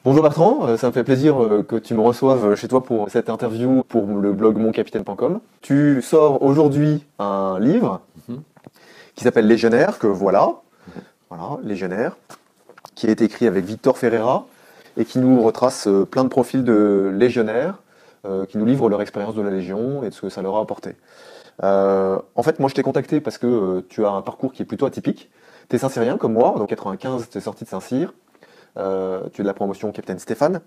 Bonjour Bertrand, ça me fait plaisir que tu me reçoives chez toi pour cette interview pour le blog moncapitaine.com. Tu sors aujourd'hui un livre qui s'appelle Légionnaire, que voilà, Légionnaire, qui a été écrit avec Victor Ferreira et qui nous retrace plein de profils de légionnaires qui nous livrent leur expérience de la Légion et de ce que ça leur a apporté. En fait, moi je t'ai contacté parce que tu as un parcours qui est plutôt atypique. Tu es Saint-Cyrien comme moi, donc en 95 tu es sorti de Saint-Cyr. Tu es de la promotion Capitaine Stéphane,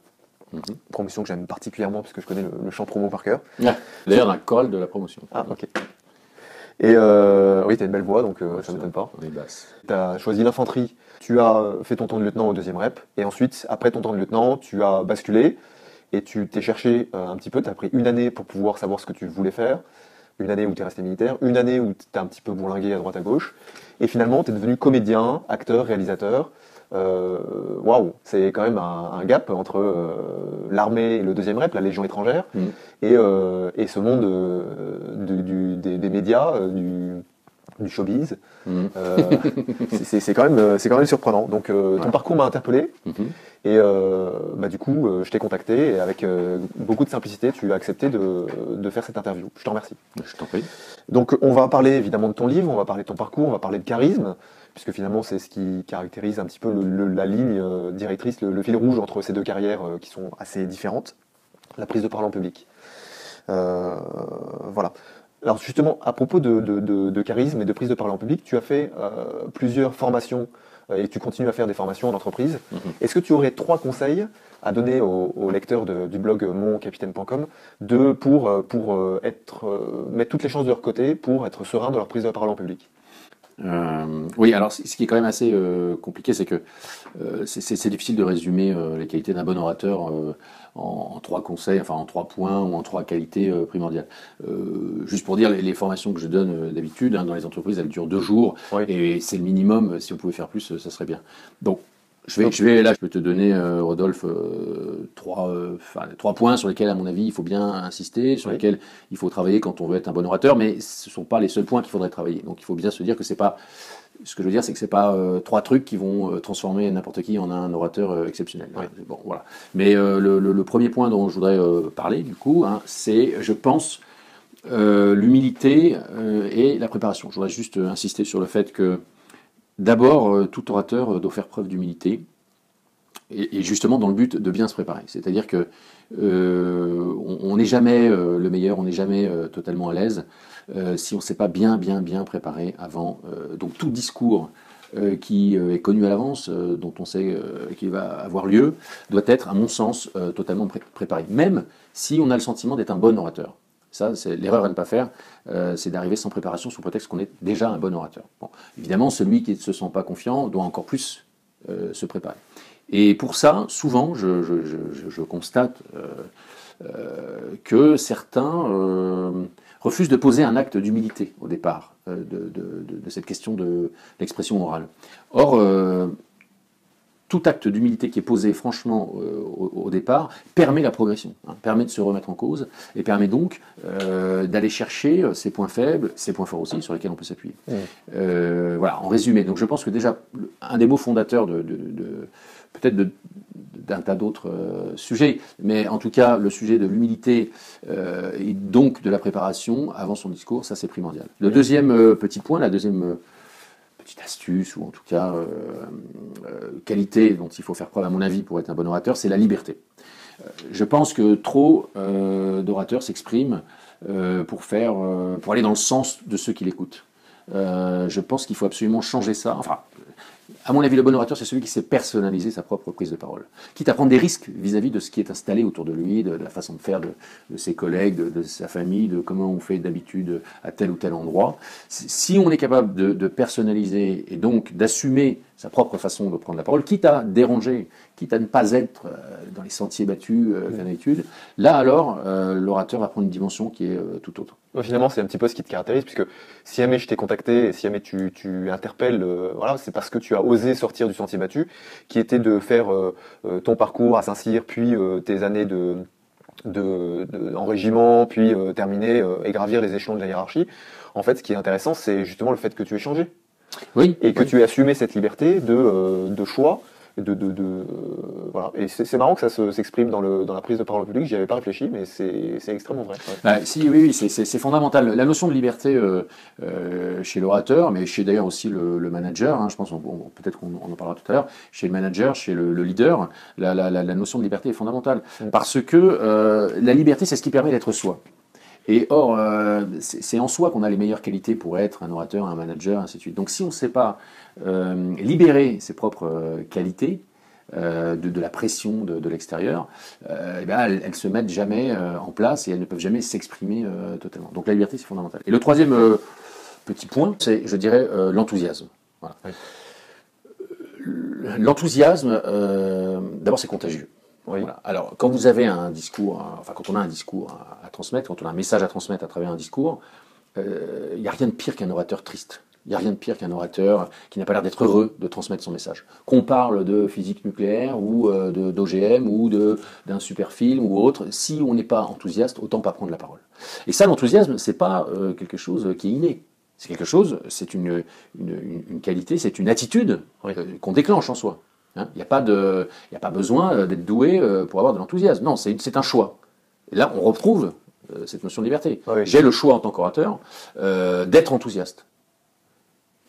promotion que j'aime particulièrement parce que je connais le chant promo par cœur. Ah, d'ailleurs, un choral de la promotion. Ah, ok. Et oui, tu as une belle voix, donc ça ne m'étonne pas. On est basse. Tu as choisi l'infanterie, tu as fait ton temps de lieutenant au 2e rep, et ensuite, après ton temps de lieutenant, tu as basculé, et tu t'es cherché un petit peu, tu as pris une année pour pouvoir savoir ce que tu voulais faire, une année où tu es resté militaire, une année où tu as un petit peu bourlingué à droite à gauche, et finalement, tu es devenu comédien, acteur, réalisateur. Waouh, c'est quand même un gap entre l'armée et le 2e rep, la Légion étrangère, et ce monde des médias, du showbiz. C'est quand même surprenant. Donc ton parcours m'a interpellé, et du coup je t'ai contacté, et avec beaucoup de simplicité, tu as accepté de faire cette interview. Je te remercie. Je t'en prie. Donc on va parler évidemment de ton livre, on va parler de ton parcours, on va parler de charisme, puisque finalement c'est ce qui caractérise un petit peu la ligne directrice, le fil rouge entre ces deux carrières qui sont assez différentes, la prise de parole en public. Voilà. Alors justement, à propos de charisme et de prise de parole en public, tu as fait plusieurs formations et tu continues à faire des formations en entreprise. Est-ce que tu aurais 3 conseils à donner aux lecteurs du blog moncapitaine.com pour mettre toutes les chances de leur côté pour être serein dans leur prise de parole en public? Oui, alors ce qui est quand même assez compliqué, c'est que c'est difficile de résumer les qualités d'un bon orateur en 3 conseils, enfin en 3 points ou en 3 qualités primordiales. Juste pour dire, les formations que je donne d'habitude dans les entreprises, elles durent 2 jours, oui. Et c'est le minimum. Si on pouvait faire plus, ça serait bien. Donc je peux te donner, Rodolphe, 3 points sur lesquels, à mon avis, il faut bien insister, sur lesquels il faut travailler quand on veut être un bon orateur, mais ce ne sont pas les seuls points qu'il faudrait travailler. Donc il faut bien se dire que c'est pas... Ce que je veux dire, c'est que c'est pas 3 trucs qui vont transformer n'importe qui en un orateur exceptionnel. Oui. Bon, voilà. Mais le premier point dont je voudrais parler, du coup, c'est, je pense, l'humilité et la préparation. Je voudrais juste insister sur le fait que d'abord, tout orateur doit faire preuve d'humilité, et justement dans le but de bien se préparer. C'est-à-dire que on n'est jamais le meilleur, on n'est jamais totalement à l'aise si on ne s'est pas bien préparé avant. Donc tout discours qui est connu à l'avance, dont on sait qu'il va avoir lieu, doit être, à mon sens, totalement préparé. Même si on a le sentiment d'être un bon orateur. Ça, c'est l'erreur à ne pas faire, c'est d'arriver sans préparation sous prétexte qu'on est déjà un bon orateur. Bon, évidemment, celui qui ne se sent pas confiant doit encore plus se préparer. Et pour ça, souvent, je constate que certains refusent de poser un acte d'humilité au départ de cette question de l'expression orale. Or, tout acte d'humilité qui est posé franchement au départ permet la progression, permet de se remettre en cause et permet donc d'aller chercher ses points faibles, ses points forts aussi, sur lesquels on peut s'appuyer. Voilà, en résumé. Donc je pense que déjà, un des mots fondateurs peut-être d'un tas d'autres sujets, mais en tout cas, le sujet de l'humilité et donc de la préparation avant son discours, ça c'est primordial. Le deuxième petit point, la deuxième petite astuce, ou en tout cas qualité dont il faut faire preuve à mon avis pour être un bon orateur, c'est la liberté. Je pense que trop d'orateurs s'expriment pour aller dans le sens de ceux qui l'écoutent. Je pense qu'il faut absolument changer ça. Enfin, à mon avis, le bon orateur, c'est celui qui sait personnaliser sa propre prise de parole, quitte à prendre des risques vis-à-vis de ce qui est installé autour de lui, de la façon de faire de ses collègues, de sa famille, de comment on fait d'habitude à tel ou tel endroit. Si on est capable de personnaliser et donc d'assumer sa propre façon de prendre la parole, quitte à déranger, quitte à ne pas être dans les sentiers battus d'habitude, là alors, l'orateur va prendre une dimension qui est tout autre. Finalement, c'est un petit peu ce qui te caractérise, puisque si jamais je t'ai contacté, et si jamais tu interpelles, voilà, c'est parce que tu as osé sortir du sentier battu, qui était de faire ton parcours à Saint-Cyr, puis tes années en régiment, puis terminer et gravir les échelons de la hiérarchie. En fait, ce qui est intéressant, c'est justement le fait que tu aies changé. Oui. Et que tu aies assumé cette liberté de choix, Voilà. Et c'est marrant que ça s'exprime dans la prise de parole publique. J'y avais pas réfléchi, mais c'est extrêmement vrai. Ouais. Bah, si, oui, c'est fondamental. La notion de liberté chez l'orateur, mais chez d'ailleurs aussi le manager, hein, je pense, peut-être qu'on en parlera tout à l'heure, chez le manager, chez le leader, la notion de liberté est fondamentale. Parce que la liberté, c'est ce qui permet d'être soi. Et or, c'est en soi qu'on a les meilleures qualités pour être un orateur, un manager, ainsi de suite. Donc si on ne sait pas libérer ses propres qualités, de la pression de l'extérieur, eh ben, elles ne se mettent jamais en place et elles ne peuvent jamais s'exprimer totalement. Donc la liberté, c'est fondamental. Et le troisième petit point, c'est, je dirais, l'enthousiasme. Voilà. Oui. L'enthousiasme, d'abord, c'est contagieux. Oui. Voilà. Alors, quand vous avez un discours, quand on a un discours à transmettre, quand on a un message à transmettre à travers un discours, il n'y a rien de pire qu'un orateur triste. Il n'y a rien de pire qu'un orateur qui n'a pas l'air d'être heureux de transmettre son message. Qu'on parle de physique nucléaire ou d'OGM ou d'un super film ou autre, si on n'est pas enthousiaste, autant pas prendre la parole. Et ça, l'enthousiasme, c'est pas quelque chose qui est inné. C'est quelque chose, c'est une qualité, c'est une attitude qu'on déclenche en soi. Hein, il n'y a pas besoin d'être doué pour avoir de l'enthousiasme. Non, c'est un choix. Et là, on retrouve cette notion de liberté. Oui. J'ai le choix en tant qu'orateur d'être enthousiaste.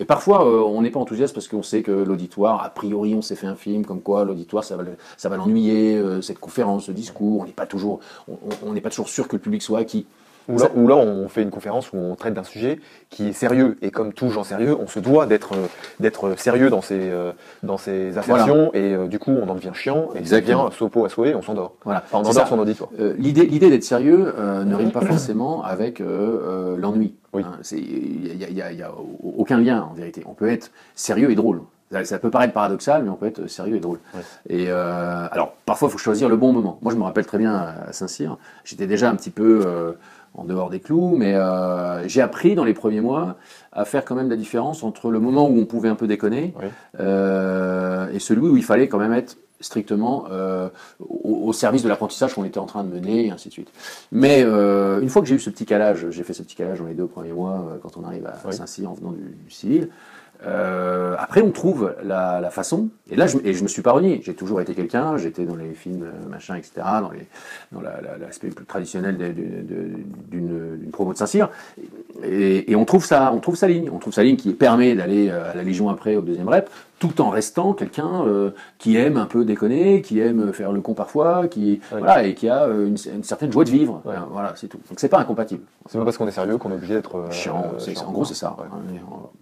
Et parfois, on n'est pas enthousiaste parce qu'on sait que l'auditoire, a priori, on s'est fait un film, comme quoi l'auditoire, ça va l'ennuyer, cette conférence, ce discours, on n'est pas toujours sûr que le public soit acquis. Ou là, on fait une conférence où on traite d'un sujet qui est sérieux. Et comme tout gens sérieux, on se doit d'être sérieux dans ses assertions. Voilà. Et du coup, on en devient chiant. Et ça devient sopo à souhait, on s'endort. Voilà. Enfin, on endort son auditoire. L'idée d'être sérieux ne rime pas forcément avec l'ennui. Oui. Hein, il n'y a aucun lien, en vérité. On peut être sérieux et drôle. Ça peut paraître paradoxal, mais on peut être sérieux et drôle. Ouais. Et alors, parfois, il faut choisir le bon moment. Moi, je me rappelle très bien à Saint-Cyr. J'étais déjà un petit peu en dehors des clous, mais j'ai appris dans les premiers mois à faire quand même la différence entre le moment où on pouvait un peu déconner et celui où il fallait quand même être strictement au service de l'apprentissage qu'on était en train de mener, et ainsi de suite. Mais une fois que j'ai eu ce petit calage, j'ai fait ce petit calage dans les 2 premiers mois, quand on arrive à Saint-Cyr en venant du civil, après on trouve la façon, et là je me suis pas renié, j'ai toujours été quelqu'un, j'étais dans les films machin, etc., dans l'aspect plus traditionnel d'une promo de Saint-Cyr, et on trouve sa ligne qui permet d'aller à la Légion après au 2e rep, tout en restant quelqu'un qui aime un peu déconner, qui aime faire le con parfois, voilà, et qui a une certaine joie de vivre. Ouais. Voilà, c'est tout. Donc c'est pas incompatible. C'est pas parce qu'on est sérieux qu'on est obligé d'être chiant. En gros, c'est ça. Ouais.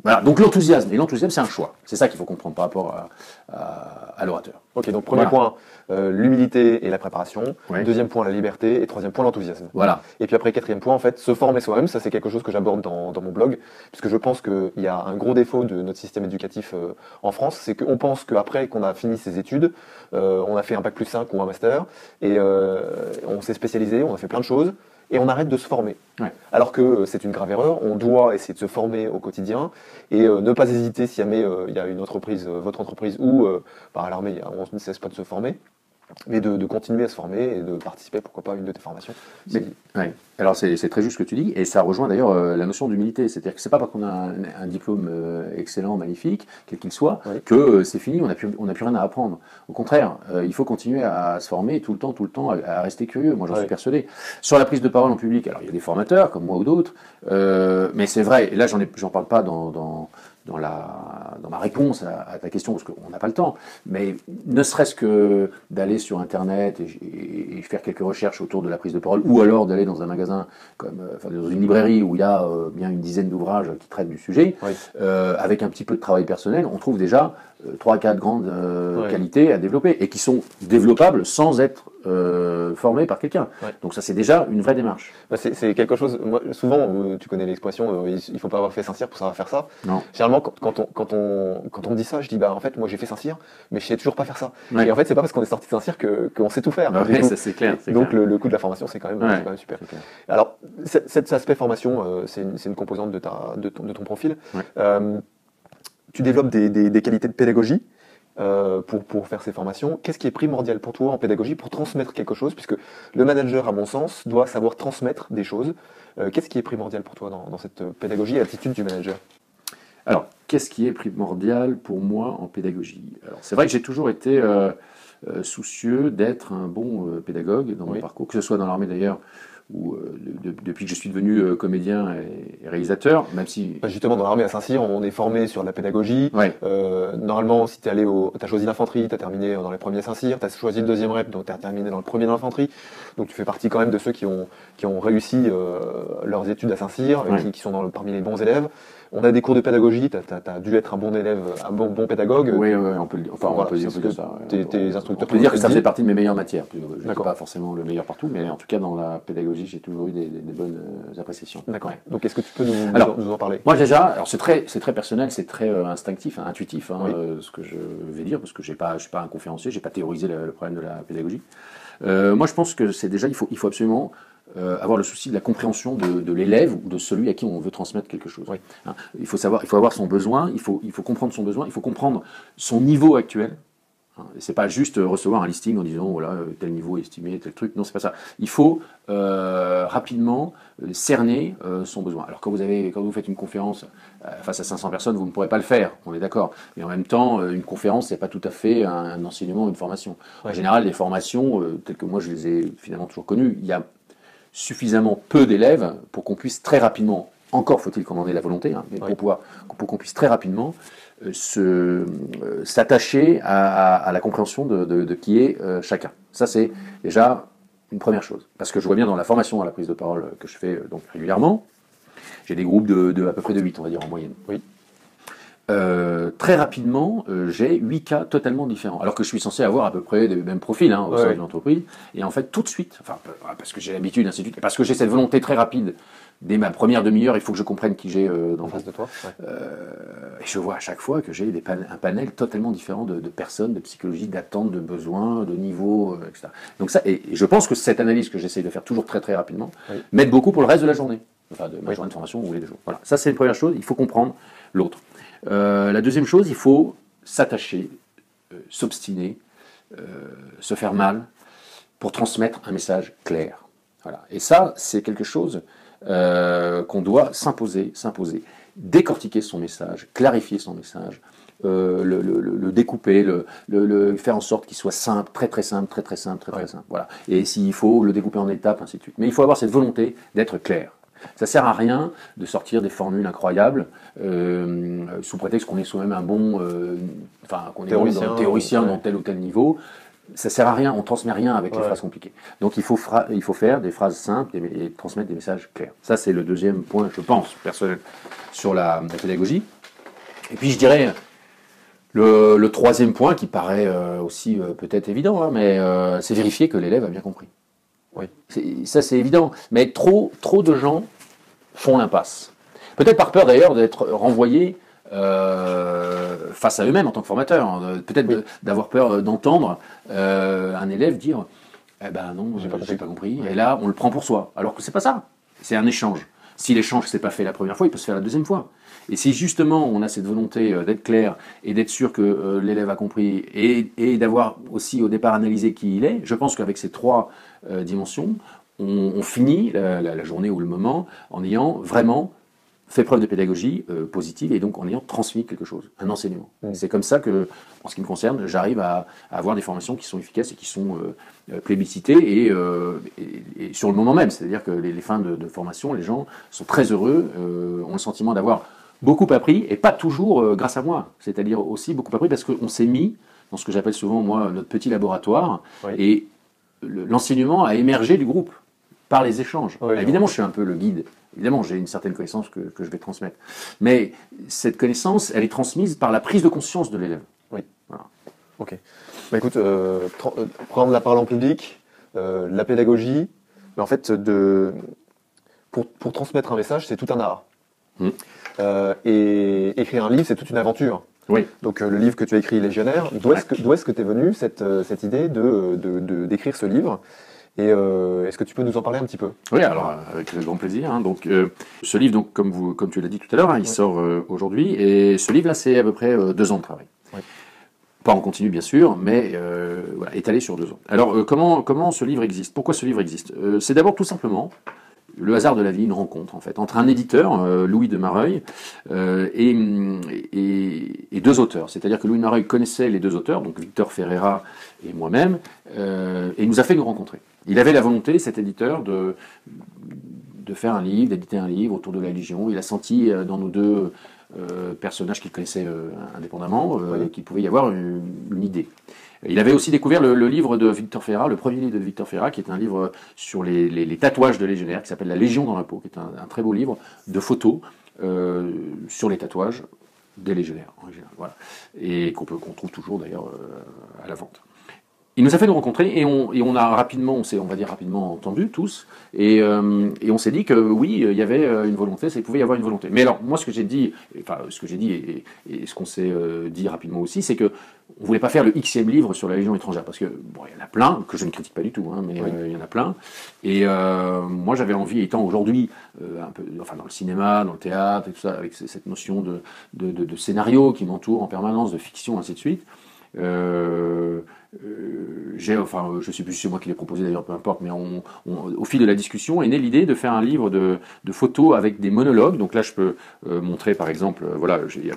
Voilà. Donc l'enthousiasme. Et l'enthousiasme, c'est un choix. C'est ça qu'il faut comprendre par rapport à l'orateur. Ok, donc premier point, l'humilité et la préparation. Ouais. 2e point, la liberté. Et 3e point, l'enthousiasme. Voilà. Et puis après, 4e point, en fait, se former soi-même. Ça, c'est quelque chose que j'aborde dans mon blog, puisque je pense qu'il y a un gros défaut de notre système éducatif en France, c'est qu'on pense qu'après qu'on a fini ses études, on a fait un bac+5 ou un master, et on s'est spécialisé, on a fait plein de choses, et on arrête de se former. Ouais. Alors que c'est une grave erreur, on doit essayer de se former au quotidien, et ne pas hésiter si jamais il y a une entreprise, votre entreprise, ou par l'armée, on ne cesse pas de se former, mais de continuer à se former et de participer, pourquoi pas, à une de tes formations. Ouais. Alors c'est très juste ce que tu dis, et ça rejoint d'ailleurs la notion d'humilité. C'est-à-dire que c'est pas parce qu'on a un diplôme excellent, magnifique, quel qu'il soit, que c'est fini, on n'a plus rien à apprendre. Au contraire, il faut continuer à se former tout le temps, à rester curieux. Moi, j'en suis persuadé. Sur la prise de parole en public, alors il y a des formateurs comme moi ou d'autres, mais c'est vrai. Et là, j'en parle pas dans ma réponse à ta question, parce qu'on n'a pas le temps, mais ne serait-ce que d'aller sur Internet et faire quelques recherches autour de la prise de parole, ou alors d'aller dans un magasin, dans une librairie où il y a bien une dizaine d'ouvrages qui traitent du sujet, avec un petit peu de travail personnel, on trouve déjà 3-4 grandes qualités à développer, et qui sont développables sans être formés par quelqu'un. Donc ça, c'est déjà une vraie démarche. Bah c'est quelque chose, moi, souvent, tu connais l'expression, il faut pas avoir fait Saint-Cyr pour savoir faire ça. Non. Généralement, quand on me dit ça, je dis, bah en fait, moi j'ai fait Saint-Cyr, mais je sais toujours pas faire ça. Et en fait, c'est pas parce qu'on est sorti de Saint-Cyr qu'on sait tout faire. Ça c'est clair. Donc le coût de la formation, c'est quand même super. Alors, cet aspect formation, c'est une composante de ton profil. Tu développes des qualités de pédagogie pour faire ces formations. Qu'est-ce qui est primordial pour toi en pédagogie pour transmettre quelque chose, puisque le manager, à mon sens, doit savoir transmettre des choses. Qu'est-ce qui est primordial pour toi dans cette pédagogie et attitude du manager ? Alors, qu'est-ce qui est primordial pour moi en pédagogie? Alors, c'est vrai que j'ai toujours été soucieux d'être un bon pédagogue dans mon parcours, que ce soit dans l'armée d'ailleurs, ou depuis que je suis devenu comédien et réalisateur, même si... Justement, dans l'armée à Saint-Cyr, on est formé sur la pédagogie. Ouais. Normalement, si tu as choisi l'infanterie, tu as terminé dans les premiers Saint-Cyr, tu as choisi le deuxième rep, donc tu as terminé dans le premier d'infanterie. Donc tu fais partie quand même de ceux qui ont réussi leurs études à Saint-Cyr, qui sont parmi les bons élèves. On a des cours de pédagogie, tu as dû être un bon élève, un bon pédagogue. Oui, on peut le dire. Enfin, Voilà, on peut dire ça. Tes instructeurs On peut dire que ça fait partie de mes meilleures matières. Je ne suis D'accord. pas forcément le meilleur partout, mais en tout cas, dans la pédagogie, j'ai toujours eu des bonnes appréciations. D'accord. Ouais. Donc, est-ce que tu peux nous en parler? Moi, déjà, alors c'est très personnel, c'est très instinctif, intuitif, ce que je vais dire, parce que je ne suis pas un conférencier, je n'ai pas théorisé le problème de la pédagogie. Moi, je pense que c'est déjà, il faut absolument avoir le souci de la compréhension de l'élève ou de celui à qui on veut transmettre quelque chose. Oui. Hein, il faut avoir son besoin, il faut comprendre son besoin, il faut comprendre son niveau actuel. Hein, c'est pas juste recevoir un listing en disant voilà tel niveau estimé, tel truc. Non, c'est pas ça. Il faut rapidement cerner son besoin. Alors quand vous faites une conférence face à 500 personnes, vous ne pourrez pas le faire, on est d'accord. Mais en même temps, une conférence, c'est pas tout à fait un enseignement, une formation. En général, les formations, telles que moi je les ai finalement toujours connues, il y a suffisamment peu d'élèves pour qu'on puisse très rapidement, encore faut-il qu'on en ait la volonté, mais pour qu'on puisse très rapidement s'attacher à la compréhension de qui est chacun. Ça, c'est déjà une première chose. Parce que je vois bien dans la formation à la prise de parole que je fais donc régulièrement, j'ai des groupes de à peu près de 8, on va dire, en moyenne. Oui. Très rapidement, j'ai 8 cas totalement différents. Alors que je suis censé avoir à peu près les mêmes profils au sein de l'entreprise. Et en fait, tout de suite, parce que j'ai l'habitude, ainsi de suite, et parce que j'ai cette volonté très rapide, dès ma première demi-heure, il faut que je comprenne qui j'ai en face de toi. Et je vois à chaque fois que j'ai un panel totalement différent de personnes, de psychologie, d'attentes, de besoins, de niveaux, etc. Donc ça, et je pense que cette analyse que j'essaye de faire toujours très très rapidement m'aide beaucoup pour le reste de la journée. Enfin, de ma journée de formation ou les 2 jours. Voilà. Ça, c'est une première chose, il faut comprendre l'autre. La deuxième chose, il faut s'attacher, s'obstiner, se faire mal pour transmettre un message clair. Voilà. Et ça, c'est quelque chose qu'on doit s'imposer, décortiquer son message, clarifier son message, le découper, le faire en sorte qu'il soit simple, très simple. Voilà. Et s'il faut, le découper en étapes, ainsi de suite. Mais il faut avoir cette volonté d'être clair. Ça ne sert à rien de sortir des formules incroyables sous prétexte qu'on est soi-même un bon qu'on est théoricien dans tel ou tel niveau. Ça ne sert à rien, on ne transmet rien avec les phrases compliquées. Donc il faut faire des phrases simples et transmettre des messages clairs. Ça, c'est le deuxième point, je pense, personnel, sur la pédagogie. Et puis je dirais le troisième point qui paraît aussi peut-être évident, mais c'est vérifier que l'élève a bien compris. Oui. Ça, c'est évident. Mais trop de gens font l'impasse. Peut-être par peur d'ailleurs d'être renvoyés face à eux-mêmes en tant que formateurs. Peut-être d'avoir peur d'entendre un élève dire « Eh ben non, j'ai pas compris ». Et là, on le prend pour soi. Alors que c'est pas ça. C'est un échange. Si l'échange s'est pas fait la première fois, il peut se faire la deuxième fois. Et si justement on a cette volonté d'être clair et d'être sûr que l'élève a compris et d'avoir aussi au départ analysé qui il est, je pense qu'avec ces 3 dimensions, on finit la journée ou le moment en ayant vraiment fait preuve de pédagogie positive et donc en ayant transmis quelque chose, un enseignement. C'est comme ça que, en ce qui me concerne, j'arrive à avoir des formations qui sont efficaces et qui sont plébiscitées et sur le moment même. C'est-à-dire que les fins de formation, les gens sont très heureux, ont le sentiment d'avoir beaucoup appris, et pas toujours grâce à moi. C'est-à-dire aussi beaucoup appris parce qu'on s'est mis dans ce que j'appelle souvent, moi, notre petit laboratoire, et l'enseignement a émergé du groupe par les échanges. Évidemment, je suis un peu le guide. Évidemment, j'ai une certaine connaissance que je vais transmettre. Mais cette connaissance, elle est transmise par la prise de conscience de l'élève. Oui. Voilà. Ok. Bah écoute, prendre la parole en public, la pédagogie, mais en fait, pour transmettre un message, c'est tout un art. Et écrire un livre, c'est toute une aventure. Oui. Donc le livre que tu as écrit, Légionnaire, d'où est-ce que t'es venue cette idée d'écrire ce livre? Et est-ce que tu peux nous en parler un petit peu? Oui, alors avec grand plaisir. Donc, ce livre, donc, comme tu l'as dit tout à l'heure, il sort aujourd'hui. Et ce livre-là, c'est à peu près 2 ans de travail. Oui. Pas en continu, bien sûr, mais étalé sur 2 ans. Alors, comment ce livre existe? Pourquoi ce livre existe? C'est d'abord tout simplement le hasard de la vie, une rencontre en fait, entre un éditeur, Louis de Mareuil, et deux auteurs. C'est-à-dire que Louis de Mareuil connaissait les deux auteurs, donc Victor Ferreira et moi-même, et il nous a fait nous rencontrer. Il avait la volonté, cet éditeur, de faire un livre, d'éditer un livre autour de la Légion. Il a senti dans nos deux personnages qu'il connaissait indépendamment qu'il pouvait y avoir une idée. Il avait aussi découvert le livre de Victor Ferreira, le premier livre de Victor Ferreira, qui est un livre sur les tatouages de légionnaires, qui s'appelle La Légion dans la peau, qui est un très beau livre de photos sur les tatouages des légionnaires en général, voilà, et qu'on trouve toujours d'ailleurs à la vente. Il nous a fait nous rencontrer et on a rapidement, on va dire rapidement entendu tous, et on s'est dit que oui, il y avait une volonté, il pouvait y avoir une volonté. Mais alors moi, ce que j'ai dit et ce qu'on s'est dit rapidement aussi, c'est que on voulait pas faire le Xème livre sur la Légion étrangère, parce que bon, il y en a plein que je ne critique pas du tout, hein, mais il y en a plein. Et moi, j'avais envie, étant aujourd'hui un peu, enfin dans le cinéma, dans le théâtre et tout ça, avec cette notion de scénario qui m'entoure en permanence, de fiction, ainsi de suite. Je sais plus si c'est moi qui l'ai proposé d'ailleurs, peu importe, mais au fil de la discussion est née l'idée de faire un livre de photos avec des monologues. Donc là, je peux montrer par exemple, voilà, j'ai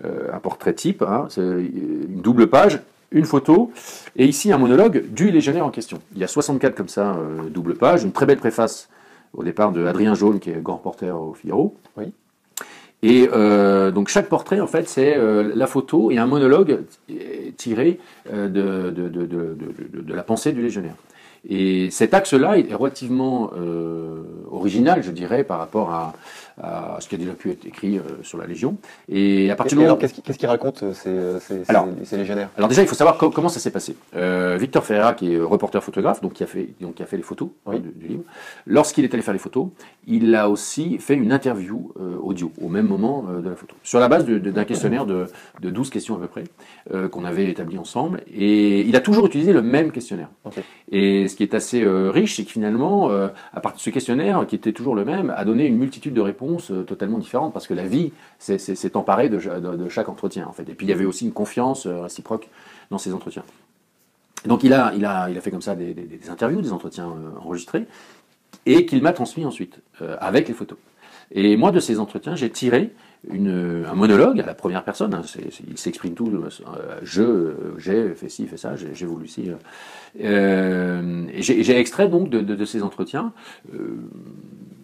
un portrait type, hein, c'est une double page, une photo, et ici un monologue du légionnaire en question. Il y a 64 comme ça, double page, une très belle préface au départ de Adrien Jaune, qui est grand reporter au Figaro. Oui. Et donc chaque portrait, en fait, c'est la photo et un monologue tiré de la pensée du légionnaire. Et cet axe-là est relativement original, je dirais, par rapport à ce qui a déjà pu être écrit sur la Légion. Et à partir du moment... qu'est-ce qu'ils racontent ces légionnaires? Alors déjà, il faut savoir comment ça s'est passé. Victor Ferreira, qui est reporter photographe, donc qui a fait les photos du livre, lorsqu'il est allé faire les photos, il a aussi fait une interview audio au même moment de la photo, sur la base d'un questionnaire de 12 questions à peu près, qu'on avait établi ensemble, et il a toujours utilisé le même questionnaire. Okay. Et ce qui est assez riche, c'est que finalement, à partir de ce questionnaire, qui était toujours le même, a donné une multitude de réponses totalement différentes, parce que la vie s'est emparée de chaque entretien, en fait. Et puis il y avait aussi une confiance réciproque dans ces entretiens. Donc il a fait comme ça des interviews, des entretiens enregistrés, et qu'il m'a transmis ensuite, avec les photos. Et moi, de ces entretiens, j'ai tiré un monologue à la première personne, hein, il s'exprime tout, j'ai fait ci, fait ça, j'ai voulu ci. J'ai extrait donc de ces entretiens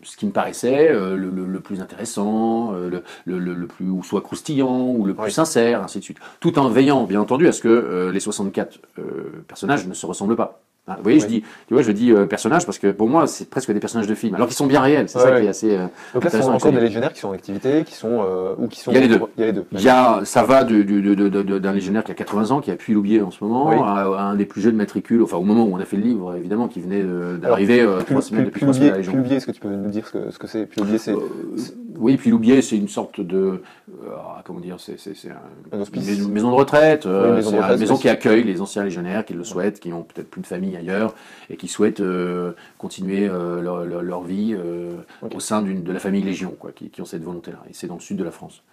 ce qui me paraissait le plus intéressant, le plus, ou soit croustillant, ou le plus sincère, ainsi de suite. Tout en veillant, bien entendu, à ce que les 64 personnages ne se ressemblent pas. Hein, vous voyez, je dis personnages parce que pour moi, c'est presque des personnages de film, alors qu'ils sont bien réels. C'est ça qui est assez. Donc là, ce sont encore des légionnaires qui sont en activité, qui sont ou qui sont. Il y a les deux. Il y a les deux. Ça va d'un légionnaire qui a 80 ans, qui a Puy-Loubier en ce moment, à un des plus jeunes matricules. Enfin, au moment où on a fait le livre, évidemment, qui venait d'arriver 3 semaines depuis 3 semaines à la Légion. Puy-Loubier, est-ce que tu peux nous dire ce que c'est? Puy-Loubier, c'est. Oui, Puy-Loubier, c'est une sorte de. Comment dire, c'est une maison de retraite. C'est une maison qui accueille les anciens légionnaires qui le souhaitent, qui ont peut-être plus de famille ailleurs et qui souhaitent continuer leur vie au sein de la famille Légion, quoi, qui ont cette volonté-là. Et c'est dans le sud de la France.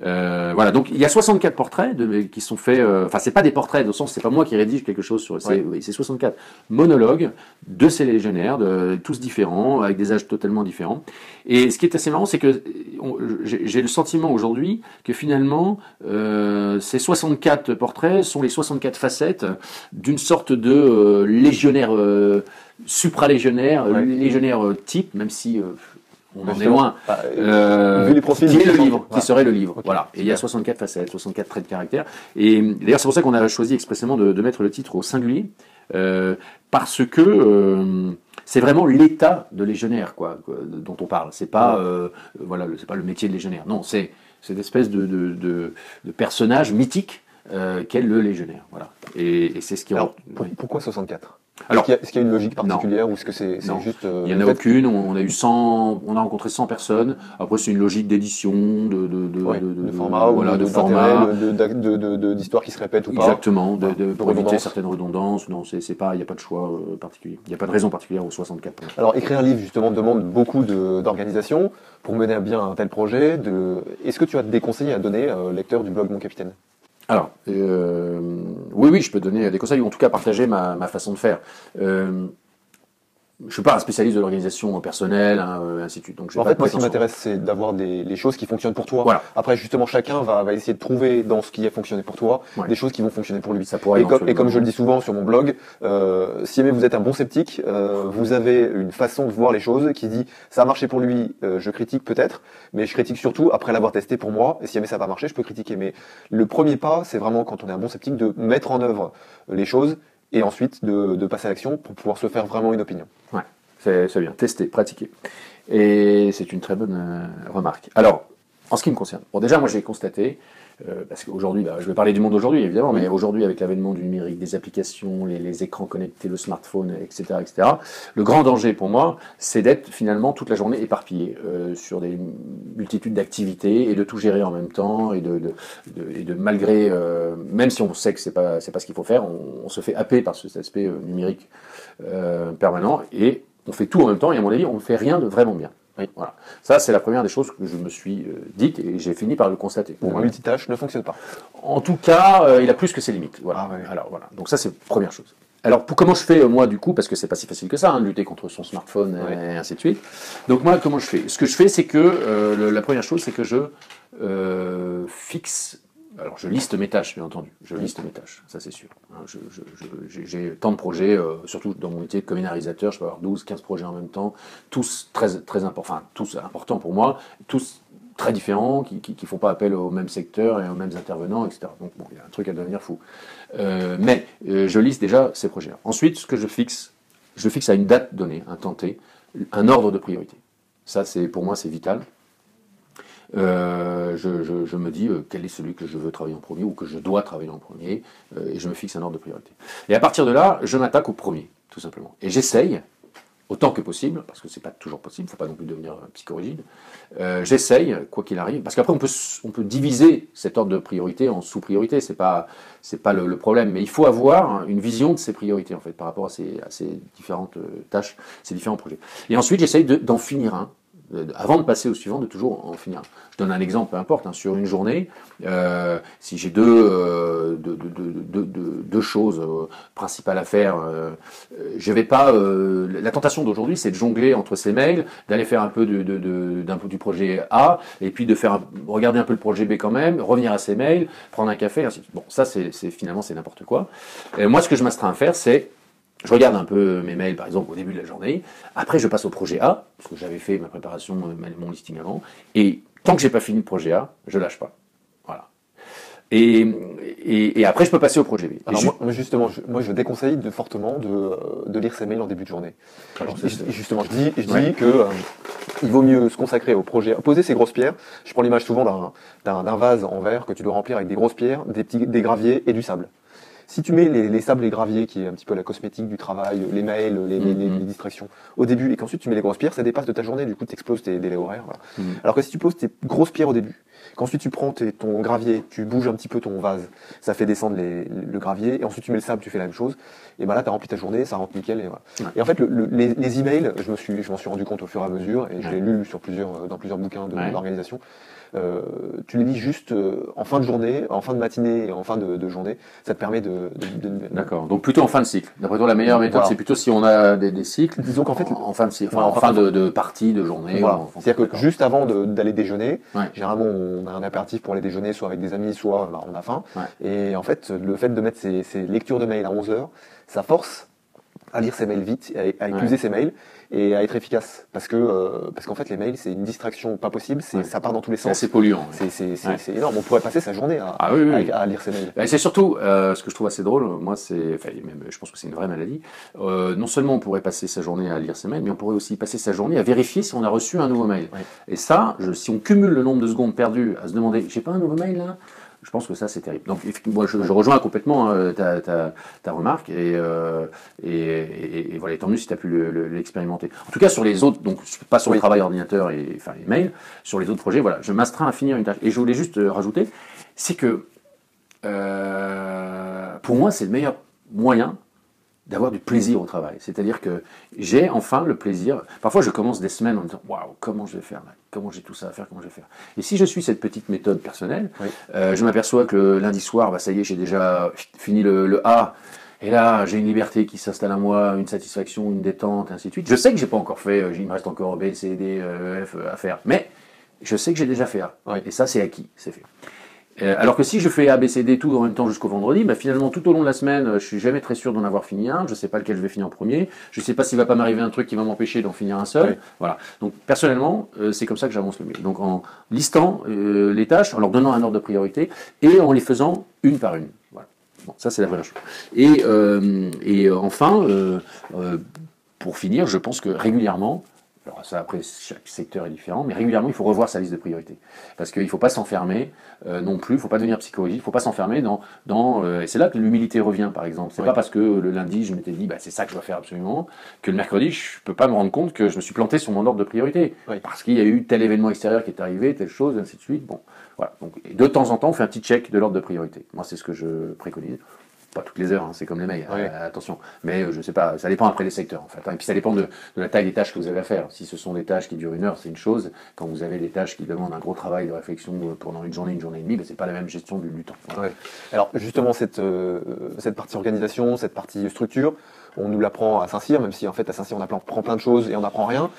Voilà, donc il y a 64 portraits qui sont faits. Enfin, c'est pas des portraits, au sens, c'est pas moi qui rédige quelque chose sur. C'est 64 monologues de ces légionnaires, tous différents, avec des âges totalement différents. Et ce qui est assez marrant, c'est que j'ai le sentiment aujourd'hui que finalement, ces 64 portraits sont les 64 facettes d'une sorte de légionnaire supralégionnaire, légionnaire type, même si. On en est loin. Vu les profils, qui est le livre, qui serait le livre. Okay. Voilà. Et il y a 64 facettes, 64 traits de caractère. Et d'ailleurs, c'est pour ça qu'on a choisi expressément de mettre le titre au singulier, parce que c'est vraiment l'état de légionnaire, quoi, dont on parle. C'est pas, c'est pas le métier de légionnaire. Non, c'est cette espèce de personnage mythique qu'est le légionnaire. Voilà. Et c'est ce qui. Alors, pourquoi 64 ? Alors, est-ce qu'il y a une logique particulière ou est-ce que c'est juste il n'y en a aucune. On a rencontré 100 personnes. Après, c'est une logique d'édition, de format, d'histoire qui se répète ou pas. Exactement, pour éviter certaines redondances. Non, c'est pas, il n'y a pas de choix particulier. Il n'y a pas de raison particulière aux 64. Alors, écrire un livre justement demande beaucoup d'organisation pour mener à bien un tel projet. Est-ce que tu as des conseils à donner lecteurs du blog Mon Capitaine ? Alors, oui, je peux donner des conseils, ou en tout cas partager ma façon de faire. je suis pas un spécialiste de l'organisation personnelle, hein, ainsi de suite. Donc, En fait, moi, ce qui m'intéresse, c'est d'avoir les choses qui fonctionnent pour toi. Voilà. Après, justement, chacun va essayer de trouver dans ce qui a fonctionné pour toi Ouais. des choses qui vont fonctionner pour lui. Ça pourrait Et comme je le dis souvent sur mon blog, si jamais vous êtes un bon sceptique, vous avez une façon de voir les choses qui dit ça a marché pour lui, je critique peut-être, mais je critique surtout après l'avoir testé pour moi. Et si jamais ça va marcher, je peux critiquer. Mais le premier pas, c'est vraiment quand on est un bon sceptique de mettre en œuvre les choses et ensuite de passer à l'action pour pouvoir se faire vraiment une opinion. Ouais. C'est bien, tester, pratiquer. Et c'est une très bonne remarque. Alors, en ce qui me concerne, bon déjà moi j'ai constaté, parce qu'aujourd'hui, je vais parler du monde d'aujourd'hui évidemment, mais aujourd'hui avec l'avènement du numérique, des applications, les écrans connectés, le smartphone, etc., le grand danger pour moi, c'est d'être finalement toute la journée éparpillé sur des multitudes d'activités et de tout gérer en même temps et de malgré, même si on sait que c'est pas ce qu'il faut faire, on se fait happer par cet aspect numérique permanent et on fait tout en même temps et à mon avis, on ne fait rien de vraiment bien. Oui, voilà. Ça, c'est la première des choses que je me suis dite et j'ai fini par le constater. Le multitâche ne fonctionne pas. En tout cas, il a plus que ses limites. Voilà. Ah, ouais. Alors voilà. Donc ça, c'est la première chose. Alors comment je fais moi du coup, parce que c'est pas si facile que ça, de lutter contre son smartphone et ainsi de suite. Donc moi, comment je fais? Ce que je fais, c'est que la première chose, c'est que je fixe. Alors, je liste mes tâches, bien entendu. Je liste mes tâches, ça c'est sûr. J'ai tant de projets, surtout dans mon métier de communarisateur, je peux avoir 12, 15 projets en même temps, tous très importants, enfin, tous importants pour moi, tous très différents, qui ne font pas appel au même secteur et aux mêmes intervenants, etc. Donc, bon, il y a un truc à devenir fou. Mais je liste déjà ces projets-là. Ensuite, ce que je fixe à une date donnée, un temps T, un ordre de priorité. Ça, pour moi, c'est vital. Je me dis quel est celui que je veux travailler en premier ou que je dois travailler en premier et je me fixe un ordre de priorité. Et à partir de là, je m'attaque au premier, tout simplement. Et j'essaye, autant que possible, parce que c'est pas toujours possible, il ne faut pas non plus devenir psychorigide, j'essaye, quoi qu'il arrive, parce qu'après on peut diviser cet ordre de priorité en sous-priorités, c'est pas le problème, mais il faut avoir une vision de ces priorités en fait, par rapport à ces différentes tâches, ces différents projets. Et ensuite, j'essaye d'en finir un. Avant de passer au suivant, de toujours en finir. Je donne un exemple, peu importe, sur une journée, si j'ai deux choses principales à faire, je vais pas. La tentation d'aujourd'hui, c'est de jongler entre ces mails, d'aller faire un peu du projet A, et puis de regarder un peu le projet B quand même, revenir à ces mails, prendre un café, ainsi de suite. Bon, ça, finalement, c'est n'importe quoi. Moi, ce que je m'astreins à faire, c'est je regarde un peu mes mails, par exemple, au début de la journée. Après, je passe au projet A, parce que j'avais fait ma préparation, mon listing avant. Et tant que j'ai pas fini le projet A, je lâche pas. Voilà. Et après, je peux passer au projet B. Alors justement, je déconseille fortement de lire ces mails en début de journée. Alors, justement, je dis que il vaut mieux se consacrer au projet, poser ces grosses pierres. Je prends l'image souvent d'un vase en verre que tu dois remplir avec des grosses pierres, des graviers et du sable. Si tu mets les sables et graviers, qui est un petit peu la cosmétique du travail, les mails, les distractions, au début, et qu'ensuite tu mets les grosses pierres, ça dépasse de ta journée, du coup tu exploses tes délais horaires. Voilà. Alors que si tu poses tes grosses pierres au début, qu'ensuite tu prends ton gravier, tu bouges un petit peu ton vase, ça fait descendre le gravier, et ensuite tu mets le sable, tu fais la même chose, et ben là tu as rempli ta journée, ça rentre nickel. Et, voilà. Et en fait, les emails, je m'en suis rendu compte au fur et à mesure, et je l'ai lu dans plusieurs bouquins d'organisation. Tu les lis juste en fin de journée, en fin de matinée et en fin de journée. Ça te permet de... D'accord. Donc plutôt en fin de cycle. D'après toi, la meilleure méthode, c'est plutôt si on a des cycles. Disons qu'en fait, en fin de cycle, en fin de partie de journée. Voilà. C'est-à-dire que juste avant d'aller déjeuner, généralement on a un apéritif pour aller déjeuner, soit avec des amis, soit on a faim. Et en fait, le fait de mettre ces lectures de mails à 11h, ça force à lire ses mails vite, à épuiser ses mails et à être efficace. Parce qu'en fait, les mails, c'est une distraction pas possible, ça part dans tous les sens. C'est assez polluant. C'est énorme. On pourrait passer sa journée à lire ses mails. Et c'est surtout, ce que je trouve assez drôle, moi, je pense que c'est une vraie maladie. Non seulement on pourrait passer sa journée à lire ses mails, mais on pourrait aussi passer sa journée à vérifier si on a reçu un nouveau mail. Et ça, si on cumule le nombre de secondes perdues à se demander, j'ai pas un nouveau mail là? Je pense que ça, c'est terrible. Donc, moi, je rejoins complètement ta remarque et voilà, tant mieux si tu as pu l'expérimenter. En tout cas, sur les autres, donc pas sur le travail ordinateur et mail, sur les autres projets, voilà, je m'astreins à finir une tâche. Et je voulais juste rajouter, c'est que pour moi, c'est le meilleur moyen d'avoir du plaisir au travail. C'est-à-dire que j'ai enfin le plaisir. Parfois, je commence des semaines en me disant « Waouh, comment je vais faire là? Comment j'ai tout ça à faire? Comment je vais faire ?» Et si je suis cette petite méthode personnelle, je m'aperçois que le lundi soir, ça y est, j'ai déjà fini le A. Et là, j'ai une liberté qui s'installe à moi, une satisfaction, une détente, ainsi de suite. Je sais que j'ai pas encore fait, il me reste encore B, C, D, E, F à faire, mais je sais que j'ai déjà fait A. Oui. Et ça, c'est acquis, c'est fait. Alors que si je fais A, B, C, D tout en même temps jusqu'au vendredi, bah finalement tout au long de la semaine, je suis jamais très sûr d'en avoir fini un, je sais pas lequel je vais finir en premier, je sais pas s'il va pas m'arriver un truc qui va m'empêcher d'en finir un seul. Oui. Voilà. Donc personnellement, c'est comme ça que j'avance le mieux. Donc en listant les tâches, en leur donnant un ordre de priorité et en les faisant une par une. Voilà. Bon, ça c'est la vraie chose. Et enfin, pour finir, je pense que régulièrement, alors ça après chaque secteur est différent, mais régulièrement il faut revoir sa liste de priorités. Parce qu'il ne faut pas s'enfermer non plus, il ne faut pas devenir psychologique, il ne faut pas s'enfermer et c'est là que l'humilité revient par exemple. C'est pas parce que le lundi je m'étais dit bah, c'est ça que je dois faire absolument, que le mercredi je ne peux pas me rendre compte que je me suis planté sur mon ordre de priorité. Oui. Parce qu'il y a eu tel événement extérieur qui est arrivé, telle chose, ainsi de suite. Bon, voilà. Donc, et de temps en temps on fait un petit check de l'ordre de priorité. Moi c'est ce que je préconise. Pas toutes les heures, hein, c'est comme les mails, Oui. attention. Mais je sais pas, ça dépend après des secteurs en fait. Hein. Et puis ça dépend de la taille des tâches que vous avez à faire. Si ce sont des tâches qui durent 1 heure, c'est une chose. Quand vous avez des tâches qui demandent un gros travail de réflexion pendant une journée et demie, ben, c'est pas la même gestion du temps. Voilà. Ouais. Alors justement cette partie organisation, cette partie structure, on nous l'apprend à Saint-Cyr, même si en fait à Saint-Cyr on apprend plein de choses et on n'apprend rien.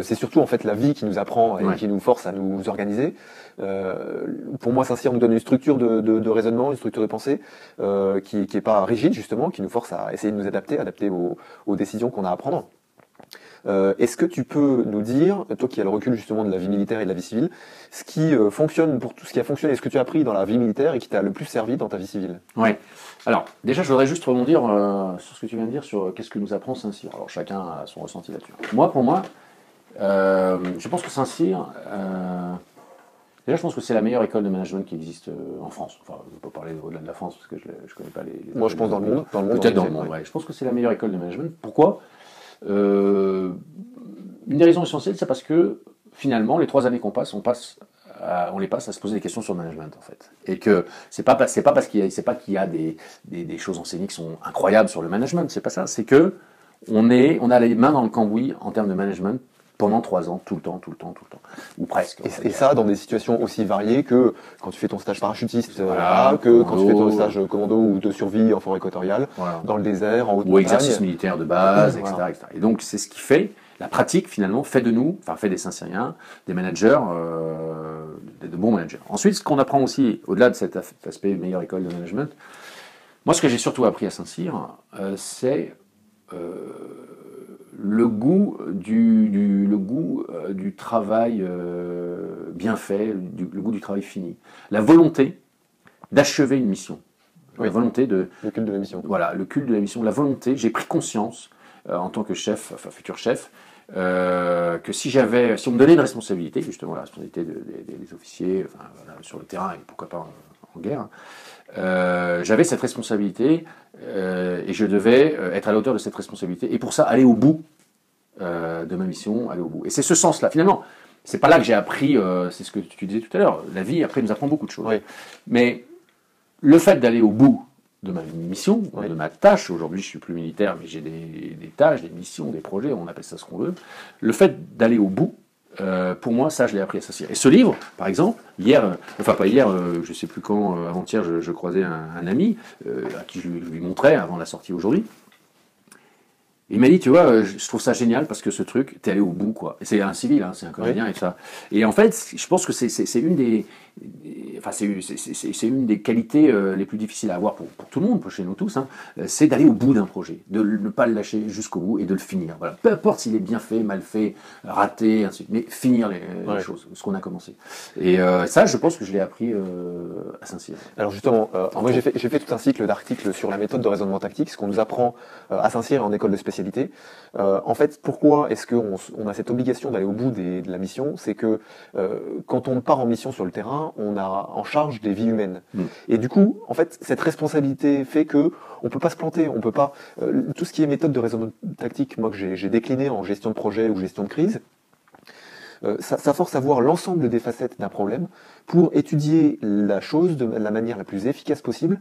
C'est surtout en fait la vie qui nous apprend et qui nous force à nous organiser. Pour moi, Saint-Cyr nous donne une structure de raisonnement, une structure de pensée qui est pas rigide justement, qui nous force à essayer de nous adapter aux décisions qu'on a à prendre. Est-ce que tu peux nous dire, toi qui as le recul justement de la vie militaire et de la vie civile, ce qui fonctionne pour tout ce qui a fonctionné, ce que tu as appris dans la vie militaire et qui t'a le plus servi dans ta vie civile? Ouais. Alors, déjà, je voudrais juste rebondir sur ce que tu viens de dire sur qu'est-ce que nous apprend Saint-Cyr. Alors, chacun a son ressenti là-dessus. Pour moi, je pense que Saint-Cyr, déjà, je pense que c'est la meilleure école de management qui existe en France. Enfin, je ne vais pas parler au-delà de la France parce que je ne connais pas les Moi, je pense dans le monde. Peut-être dans le monde, ouais. Je pense que c'est la meilleure école de management. Pourquoi une des raisons essentielles, c'est parce que finalement, les 3 années qu'on passe, on les passe à se poser des questions sur le management en fait, et que c'est pas parce qu'il y a des choses enseignées qui sont incroyables sur le management, c'est pas ça, c'est que on a les mains dans le cambouis en termes de management pendant 3 ans, tout le temps, ou presque. Et ça, dans des situations aussi variées que quand tu fais ton stage parachutiste, Voilà, que quand tu fais ton stage commando ou de survie en forêt équatoriale, voilà, dans le désert, en haute ou montagne. exercice militaire de base, etc., Voilà. etc. Et donc c'est ce qui fait, la pratique finalement fait des Saint-Cyriens, des managers, de bons managers. Ensuite, ce qu'on apprend aussi, au-delà de cet aspect meilleure école de management, moi ce que j'ai surtout appris à Saint-Cyr, c'est le goût du travail bien fait, le goût du travail fini, la volonté d'achever une mission, Oui. la volonté de Le culte de la mission. voilà, le culte de la mission, la volonté. J'ai pris conscience en tant que chef, enfin futur chef, que si on me donnait une responsabilité, justement la responsabilité des officiers, enfin, voilà, sur le terrain et pourquoi pas en guerre. J'avais cette responsabilité et je devais être à la hauteur de cette responsabilité et pour ça aller au bout de ma mission, aller au bout. Et c'est ce sens-là, finalement. C'est pas là que j'ai appris, c'est ce que tu disais tout à l'heure, la vie après nous apprend beaucoup de choses. Oui. Mais le fait d'aller au bout de ma mission, Oui. de ma tâche, aujourd'hui je suis plus militaire mais j'ai des tâches, des missions, des projets, on appelle ça ce qu'on veut, le fait d'aller au bout, pour moi, ça, je l'ai appris à Saint-Cyr. Et ce livre, par exemple, je sais plus quand, avant-hier, je croisais un ami à qui je lui montrais avant la sortie aujourd'hui. Il m'a dit, tu vois, je trouve ça génial parce que ce truc, t'es allé au bout, quoi. Et c'est un civil, hein, c'est un comédien et ça. Et en fait, je pense que c'est une des qualités les plus difficiles à avoir pour tout le monde, pour chez nous tous, hein, c'est d'aller au bout d'un projet, de ne pas le lâcher jusqu'au bout et de le finir. Voilà. Peu importe s'il est bien fait, mal fait, raté, ainsi de suite, mais finir les choses, ce qu'on a commencé. Et ça, je pense que je l'ai appris à Saint-Cyr. Alors justement, moi j'ai fait tout un cycle d'articles sur la méthode de raisonnement tactique, ce qu'on nous apprend à Saint-Cyr en école de spécialité. En fait, pourquoi est-ce qu'on a cette obligation d'aller au bout de la mission? C'est que quand on part en mission sur le terrain, on a en charge des vies humaines. Et du coup, en fait, cette responsabilité fait que on peut pas se planter, on peut pas tout ce qui est méthode de raisonnement tactique, moi que j'ai décliné en gestion de projet ou gestion de crise. Ça force à voir l'ensemble des facettes d'un problème pour étudier la chose de la manière la plus efficace possible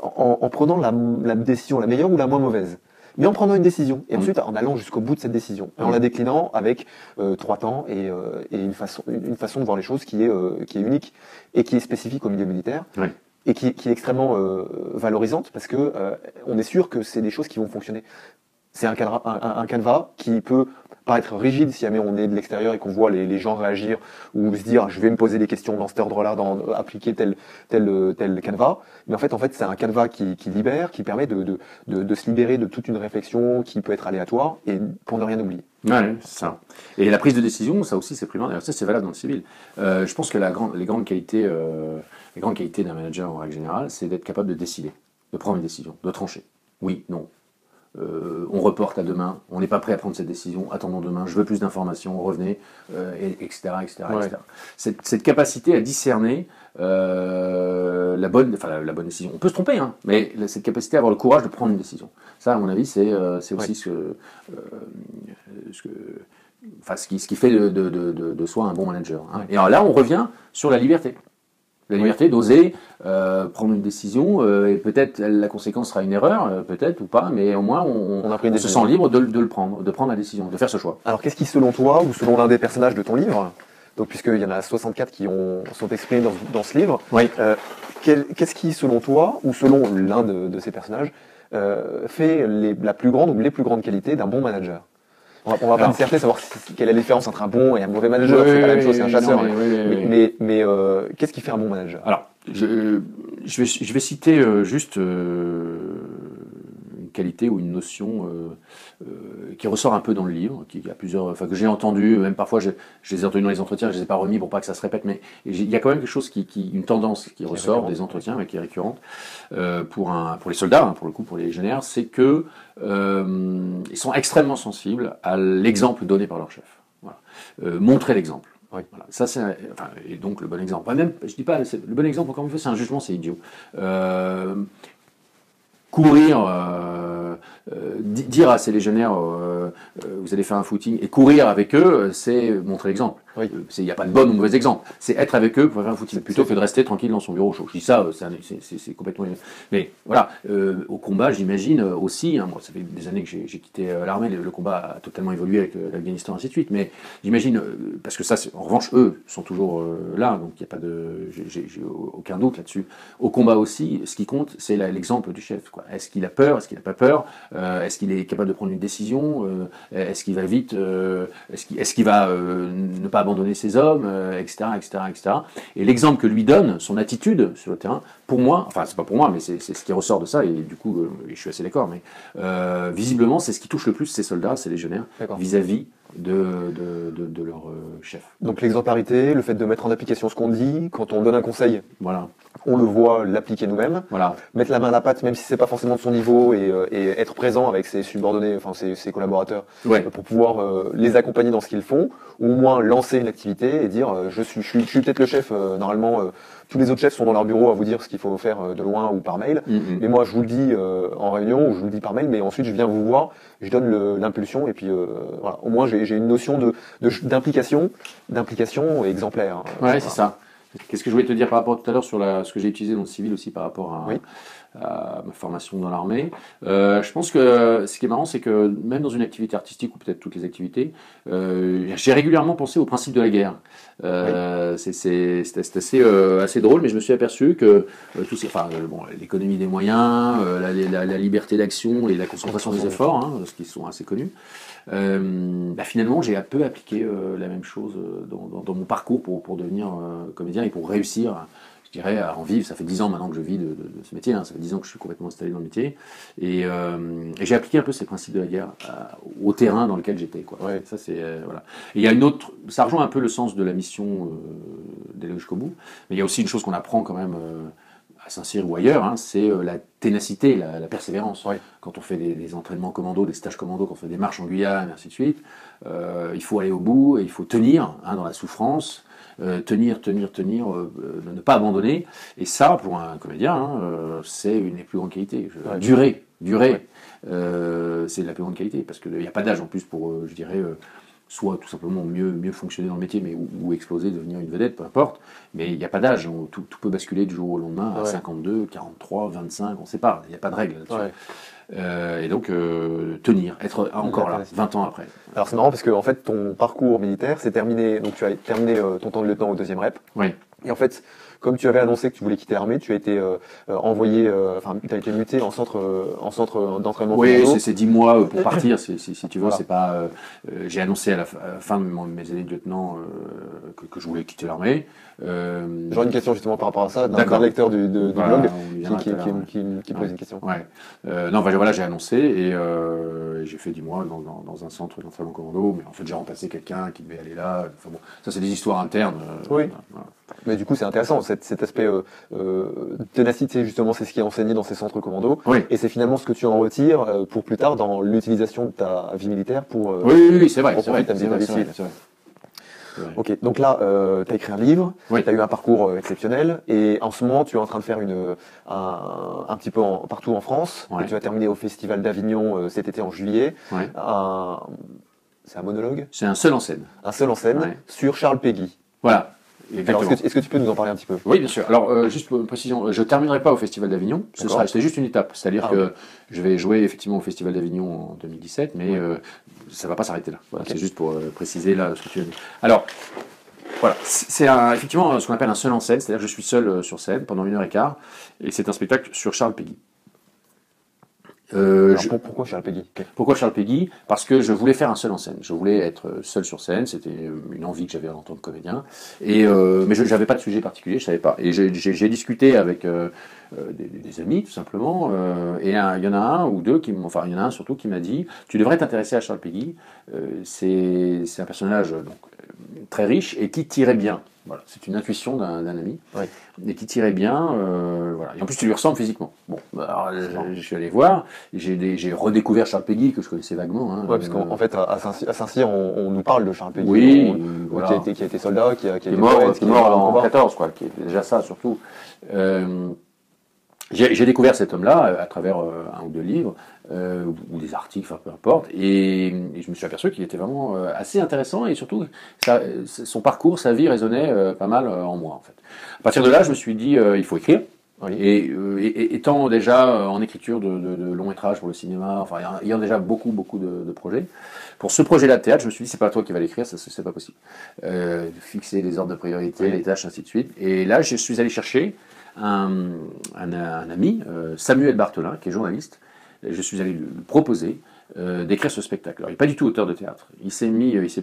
en prenant la décision la meilleure ou la moins mauvaise. Mais en prenant une décision, et ensuite en allant jusqu'au bout de cette décision, en la déclinant avec 3 temps et une façon de voir les choses qui est unique et qui est spécifique au milieu militaire. Oui. et qui est extrêmement valorisante parce que on est sûr que c'est des choses qui vont fonctionner. C'est un canevas qui peut paraître rigide si jamais on est de l'extérieur et qu'on voit les gens réagir ou se dire je vais me poser des questions dans cet ordre-là, appliquer tel canevas. Mais en fait c'est un canevas qui libère, qui permet de se libérer de toute une réflexion qui peut être aléatoire et pour ne rien oublier. Ouais, c'est ça. Et la prise de décision, ça aussi c'est primordial. Ça c'est valable dans le civil. Je pense que les grandes qualités d'un manager en règle générale, c'est d'être capable de décider, de prendre une décision, de trancher. Oui, non. On reporte à demain, on n'est pas prêt à prendre cette décision, attendons demain, je veux plus d'informations, revenez, etc. Ouais. Cette capacité à discerner la bonne décision. On peut se tromper, hein, mais cette capacité à avoir le courage de prendre une décision. Ça, à mon avis, c'est aussi ce qui fait de soi un bon manager. Hein. Et alors là, on revient sur la liberté. La liberté d'oser prendre une décision, et peut-être la conséquence sera une erreur, peut-être ou pas, mais au moins on se sent libre de le prendre, de prendre la décision, de faire ce choix. Alors qu'est-ce qui, selon toi, ou selon l'un des personnages de ton livre, donc puisqu'il y en a 64 qui sont exprimés dans ce livre, Oui. Qu'est-ce qui, selon toi, ou selon l'un de ces personnages, fait la plus grande ou les plus grandes qualités d'un bon manager? On va pas disserter, savoir quelle est la différence entre un bon et un mauvais manager, c'est pas la même chose, c'est un chasseur. Mais qu'est-ce qui fait un bon manager? Alors, je vais citer juste une qualité ou une notion qui ressort un peu dans le livre, qui a plusieurs, enfin que j'ai entendu, même parfois je les ai entendus dans les entretiens, je les ai pas remis pour pas que ça se répète, mais il y a quand même quelque chose une tendance qui ressort des entretiens, mais qui est récurrente pour les soldats, hein, pour le coup, pour les légionnaires, c'est que ils sont extrêmement sensibles à l'exemple donné par leur chef. Voilà. Montrer l'exemple. Oui. Voilà. Ça, et donc le bon exemple. Enfin, même, je dis pas, le bon exemple, encore une fois, c'est un jugement, c'est idiot. Courir, dire à ces légionnaires, vous allez faire un footing, et courir avec eux, c'est montrer l'exemple. Oui. Il n'y a pas de bon ou mauvais exemple. C'est être avec eux pour faire un footing, plutôt que de rester tranquille dans son bureau chaud. Je dis ça, c'est complètement... Mais voilà, au combat, j'imagine aussi, hein, moi, ça fait des années que j'ai quitté l'armée, le combat a totalement évolué avec l'Afghanistan, ainsi de suite, mais j'imagine, parce que ça, en revanche, eux sont toujours là, donc il n'y a pas de... J'ai aucun doute là-dessus. Au combat aussi, ce qui compte, c'est l'exemple du chef, quoi. Est-ce qu'il a peur? Est-ce qu'il n'a pas peur? Est-ce qu'il est capable de prendre une décision? Est-ce qu'il va vite? Est-ce qu'il va ne pas abandonner ses hommes, etc., etc., etc. Et l'exemple que lui donne, son attitude sur le terrain, pour moi, enfin c'est pas pour moi, mais c'est ce qui ressort de ça, et du coup, je suis assez d'accord, mais visiblement, c'est ce qui touche le plus ces soldats, ces légionnaires, vis-à-vis de leur chef. Donc l'exemplarité, le fait de mettre en application ce qu'on dit, quand on donne un conseil, voilà. On le voit l'appliquer nous-mêmes, voilà. Mettre la main à la pâte, même si c'est pas forcément de son niveau, et être présent avec ses subordonnés, enfin ses collaborateurs, pour pouvoir les accompagner dans ce qu'ils font, ou au moins lancer une activité et dire je suis peut-être le chef, normalement tous les autres chefs sont dans leur bureau à vous dire ce qu'il faut faire de loin ou par mail, mais moi je vous le dis en réunion ou je vous le dis par mail, mais ensuite je viens vous voir, je donne l'impulsion et puis voilà, au moins j'ai une notion d'implication exemplaire. Ouais, voilà. C'est ça. Qu'est-ce que je voulais te dire par rapport tout à l'heure sur ce que j'ai utilisé dans le civil aussi par rapport à ma formation dans l'armée. Je pense que ce qui est marrant, c'est que même dans une activité artistique, ou peut-être toutes les activités, j'ai régulièrement pensé au principe de la guerre. C'est assez drôle, mais je me suis aperçu que l'économie des moyens, la liberté d'action et la concentration des efforts, hein, ce qui sont assez connus, finalement j'ai un peu appliqué la même chose dans mon parcours pour devenir comédien et pour réussir, je dirais, à en vivre. Ça fait 10 ans maintenant que je vis de ce métier, hein. Ça fait 10 ans que je suis complètement installé dans le métier, et j'ai appliqué un peu ces principes de la guerre au terrain dans lequel j'étais, quoi. Ouais. Ça c'est voilà. Et il y a une autre, ça rejoint un peu le sens de la mission d'aller jusqu'au bout, mais il y a aussi une chose qu'on apprend quand même à Saint-Cyr ou ailleurs, hein, c'est la ténacité, la persévérance. Ouais. Quand on fait des entraînements commando, des stages commando, quand on fait des marches en Guyane, et ainsi de suite, il faut aller au bout, et il faut tenir, hein, dans la souffrance, tenir, ne pas abandonner. Et ça, pour un comédien, hein, c'est une des plus grandes qualités. Durer, c'est de la plus grande qualité, parce qu'il n'y a pas d'âge en plus pour, je dirais, soit tout simplement mieux fonctionner dans le métier, mais ou exploser, devenir une vedette, peu importe. Mais il n'y a pas d'âge, tout peut basculer du jour au lendemain à 52, 43, 25, on ne sait pas, il n'y a pas de règle là-dessus. Et donc tenir, être encore là, 20 ans après. Alors c'est marrant parce que en fait ton parcours militaire s'est terminé, donc tu as terminé ton temps de lieutenant au 2e rep. Oui. Et en fait, comme tu avais annoncé que tu voulais quitter l'armée, tu as été envoyé, enfin, tu as été muté en centre d'entraînement Oui, commando. c'est 10 mois pour partir, si tu veux. Voilà. C'est pas. J'ai annoncé à la fin de mes années de lieutenant que je voulais quitter l'armée. J'aurais une question justement par rapport à ça, d'un D'accord. lecteur du Voilà, blog on y viendra tout à l'heure, ouais. qui pose une question. Ouais. Non, voilà, j'ai annoncé et j'ai fait 10 mois dans un centre d'entraînement commando, mais en fait j'ai remplacé quelqu'un qui devait aller là. Enfin bon, ça c'est des histoires internes. Oui. Voilà. Mais du coup, c'est intéressant, cet aspect ténacité, justement, c'est ce qui est enseigné dans ces centres commando. Oui. Et c'est finalement ce que tu en retires pour plus tard dans l'utilisation de ta vie militaire pour. Oui, c'est vrai, pour c'est vrai, profiter de ta vie civile. c'est vrai. Ok, donc là, tu as écrit un livre, Oui. tu as eu un parcours exceptionnel, et en ce moment, tu es en train de faire un petit peu partout en France, Ouais. et tu vas terminer au Festival d'Avignon cet été en juillet. Ouais. C'est un monologue, C'est un seul en scène. un seul en scène, Ouais. sur Charles Péguy. Voilà. Alors, Exactement. est-ce que tu peux nous en parler un petit peu? Oui, bien sûr. Alors, juste pour une précision, je ne terminerai pas au Festival d'Avignon. C'est juste une étape. C'est-à-dire que Ok. je vais jouer effectivement au Festival d'Avignon en 2017, mais ça ne va pas s'arrêter là. Voilà, Ok. c'est juste pour préciser là ce que tu as dit. Alors, voilà, c'est effectivement ce qu'on appelle un seul en scène, c'est-à-dire que je suis seul sur scène pendant 1 h 15, et c'est un spectacle sur Charles Péguy. Alors, pourquoi Charles Péguy? Pourquoi Charles Péguy? Parce que je voulais faire un seul en scène. Je voulais être seul sur scène. C'était une envie que j'avais en tant que comédien. Mais je n'avais pas de sujet particulier, je savais pas. Et j'ai discuté avec des amis, tout simplement. Et il y en a un ou deux il y en a un surtout qui m'a dit: tu devrais t'intéresser à Charles Péguy. C'est un personnage très riche et qui tirait bien. Voilà, c'est une intuition d'un ami. Oui. Et qui tirait bien, voilà. Et en plus, tu lui ressembles physiquement. Bon, alors, je suis allé voir, j'ai redécouvert Charles Péguy, que je connaissais vaguement. Hein, Ouais, parce qu'en fait, à Saint-Cyr, on nous parle de Charles Péguy, oui, voilà. qui a été soldat, qui a qui été est mort, poète, qui est mort en 14, quoi, qui est déjà ça, surtout. J'ai découvert cet homme-là à travers un ou deux livres, ou des articles, enfin peu importe, et je me suis aperçu qu'il était vraiment assez intéressant, et surtout, son parcours, sa vie résonnait pas mal en moi, en fait. À partir de là, je me suis dit, il faut écrire. Oui. Et étant déjà en écriture de longs métrages pour le cinéma, enfin ayant déjà beaucoup de projets, pour ce projet-là de théâtre, je me suis dit, c'est pas toi qui vas l'écrire, ça c'est pas possible. Fixer les ordres de priorité, les tâches, ainsi de suite. Et là, je suis allé chercher un ami, Samuel Barthelin, qui est journaliste. Je suis allé lui proposer d'écrire ce spectacle. Alors, il n'est pas du tout auteur de théâtre. Il s'est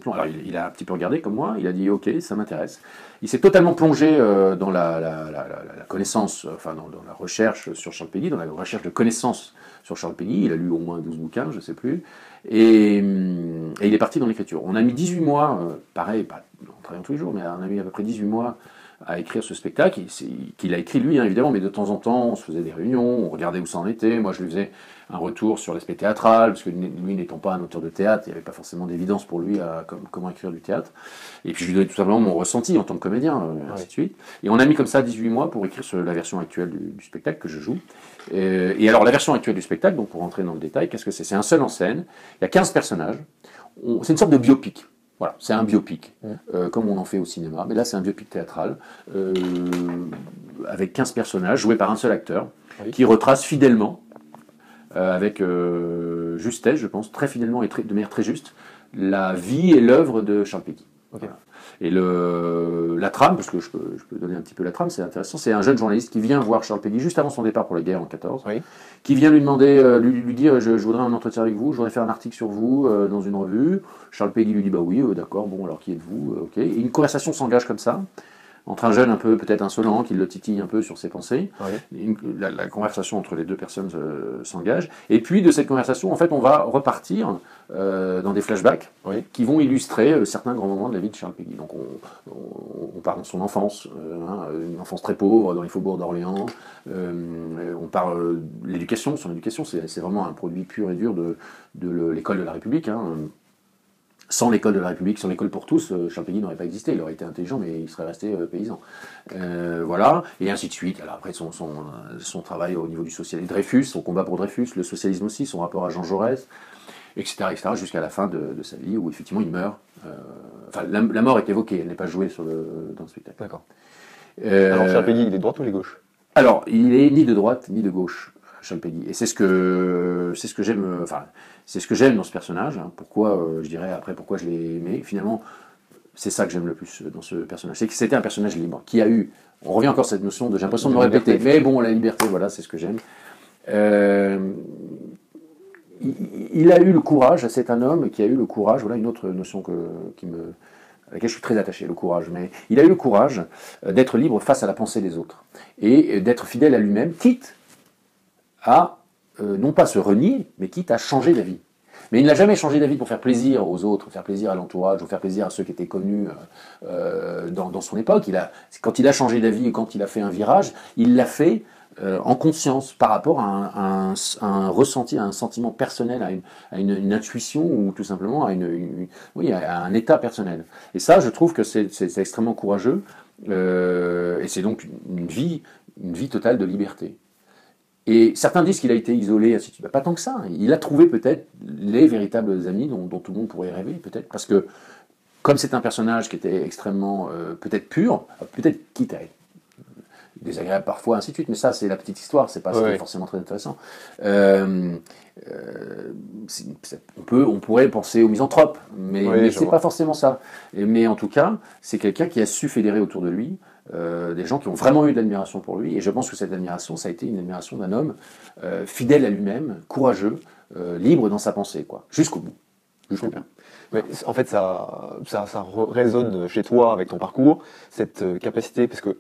plongé. Alors, il a un petit peu regardé comme moi. Il a dit, ok, ça m'intéresse. Il s'est totalement plongé dans la connaissance, enfin dans la recherche sur Charles Péguy, dans la recherche de connaissances sur Charles Péguy. Il a lu au moins 12 bouquins, je ne sais plus. Et il est parti dans l'écriture. On a mis 18 mois, pareil, pas en travaillant tous les jours, mais on a mis à peu près 18 mois à écrire ce spectacle, qu'il a écrit lui, hein, évidemment, mais de temps en temps, on se faisait des réunions, on regardait où ça en était. Moi, je lui faisais un retour sur l'aspect théâtral, parce que lui n'étant pas un auteur de théâtre, il n'y avait pas forcément d'évidence pour lui à comment écrire du théâtre. Et puis je lui donnais tout simplement mon ressenti en tant que comédien, ainsi de suite. Et on a mis comme ça 18 mois pour écrire la version actuelle du spectacle que je joue. Et alors la version actuelle du spectacle, donc pour rentrer dans le détail, qu'est-ce que c'est? C'est un seul en scène, il y a 15 personnages, c'est une sorte de biopic. Voilà, c'est un biopic, comme on en fait au cinéma, mais là c'est un biopic théâtral, avec 15 personnages, joués par un seul acteur, qui retrace fidèlement, avec justesse, je pense, très fidèlement et de manière très juste, la vie et l'œuvre de Charles Péguy. Okay. Voilà. Et la trame, parce que je peux donner un petit peu la trame, c'est intéressant, c'est un jeune journaliste qui vient voir Charles Péguy juste avant son départ pour la guerre en 14, qui vient lui demander, lui dire, je voudrais un entretien avec vous, je voudrais faire un article sur vous dans une revue. Charles Péguy lui dit, bah oui, d'accord, bon, alors qui êtes-vous? Ok. Et une conversation s'engage comme ça, entre un jeune un peu peut-être insolent, qui le titille un peu sur ses pensées. La conversation entre les deux personnes s'engage. Et puis de cette conversation, en fait, on va repartir dans des flashbacks qui vont illustrer certains grands moments de la vie de Charles Péguy. Donc on parle de son enfance, une enfance très pauvre dans les faubourgs d'Orléans. On parle de l'éducation, son éducation, c'est vraiment un produit pur et dur de l'école de la République. Sans l'école de la République, sans l'école pour tous, Charles Péguy n'aurait pas existé. Il aurait été intelligent, mais il serait resté paysan. Voilà, et ainsi de suite. Alors après, son travail au niveau du socialisme, Dreyfus, son combat pour Dreyfus, le socialisme aussi, son rapport à Jean Jaurès, etc., jusqu'à la fin de sa vie, où effectivement il meurt. Enfin, la mort est évoquée, elle n'est pas jouée dans le spectacle. D'accord. Alors Charles Péguy, il est de droite ou il est gauche? Alors, il est ni de droite ni de gauche, Charles Péguy. Et c'est ce que j'aime. Enfin, c'est ce que j'aime dans ce personnage. Pourquoi, je dirais après, pourquoi je l'ai aimé. Finalement, C'est ça que j'aime le plus dans ce personnage. C'est que c'était un personnage libre, qui a eu, on revient encore à cette notion de, j'ai l'impression de me répéter, mais bon, la liberté, voilà, c'est ce que j'aime. Il a eu le courage, c'est un homme qui a eu le courage, voilà une autre notion à laquelle je suis très attaché, le courage, mais il a eu le courage d'être libre face à la pensée des autres, et d'être fidèle à lui-même, quitte à, non pas se renier, mais quitte à changer d'avis. Mais il n'a jamais changé d'avis pour faire plaisir aux autres, faire plaisir à l'entourage, ou faire plaisir à ceux qui étaient connus dans son époque. Quand il a changé d'avis, quand il a fait un virage, il l'a fait en conscience par rapport à un ressenti, à un sentiment personnel, à une intuition, ou tout simplement oui, à un état personnel. Et ça, je trouve que c'est extrêmement courageux, et c'est donc une vie totale de liberté. Et certains disent qu'il a été isolé, ainsi de suite. Pas tant que ça. Il a trouvé peut-être les véritables amis dont tout le monde pourrait rêver, peut-être, parce que comme c'est un personnage qui était extrêmement peut-être pur, peut-être quitte à être désagréable parfois, ainsi de suite, mais ça c'est la petite histoire, c'est pas forcément très intéressant. On pourrait penser aux misanthropes, mais c'est pas forcément ça. Mais en tout cas, c'est quelqu'un qui a su fédérer autour de lui des gens qui ont vraiment eu de l'admiration pour lui, et je pense que cette admiration, ça a été une admiration d'un homme fidèle à lui-même, courageux, libre dans sa pensée, quoi, jusqu'au bout. Jusqu'au bout. Mais en fait, ça résonne chez toi avec ton parcours, cette capacité, parce que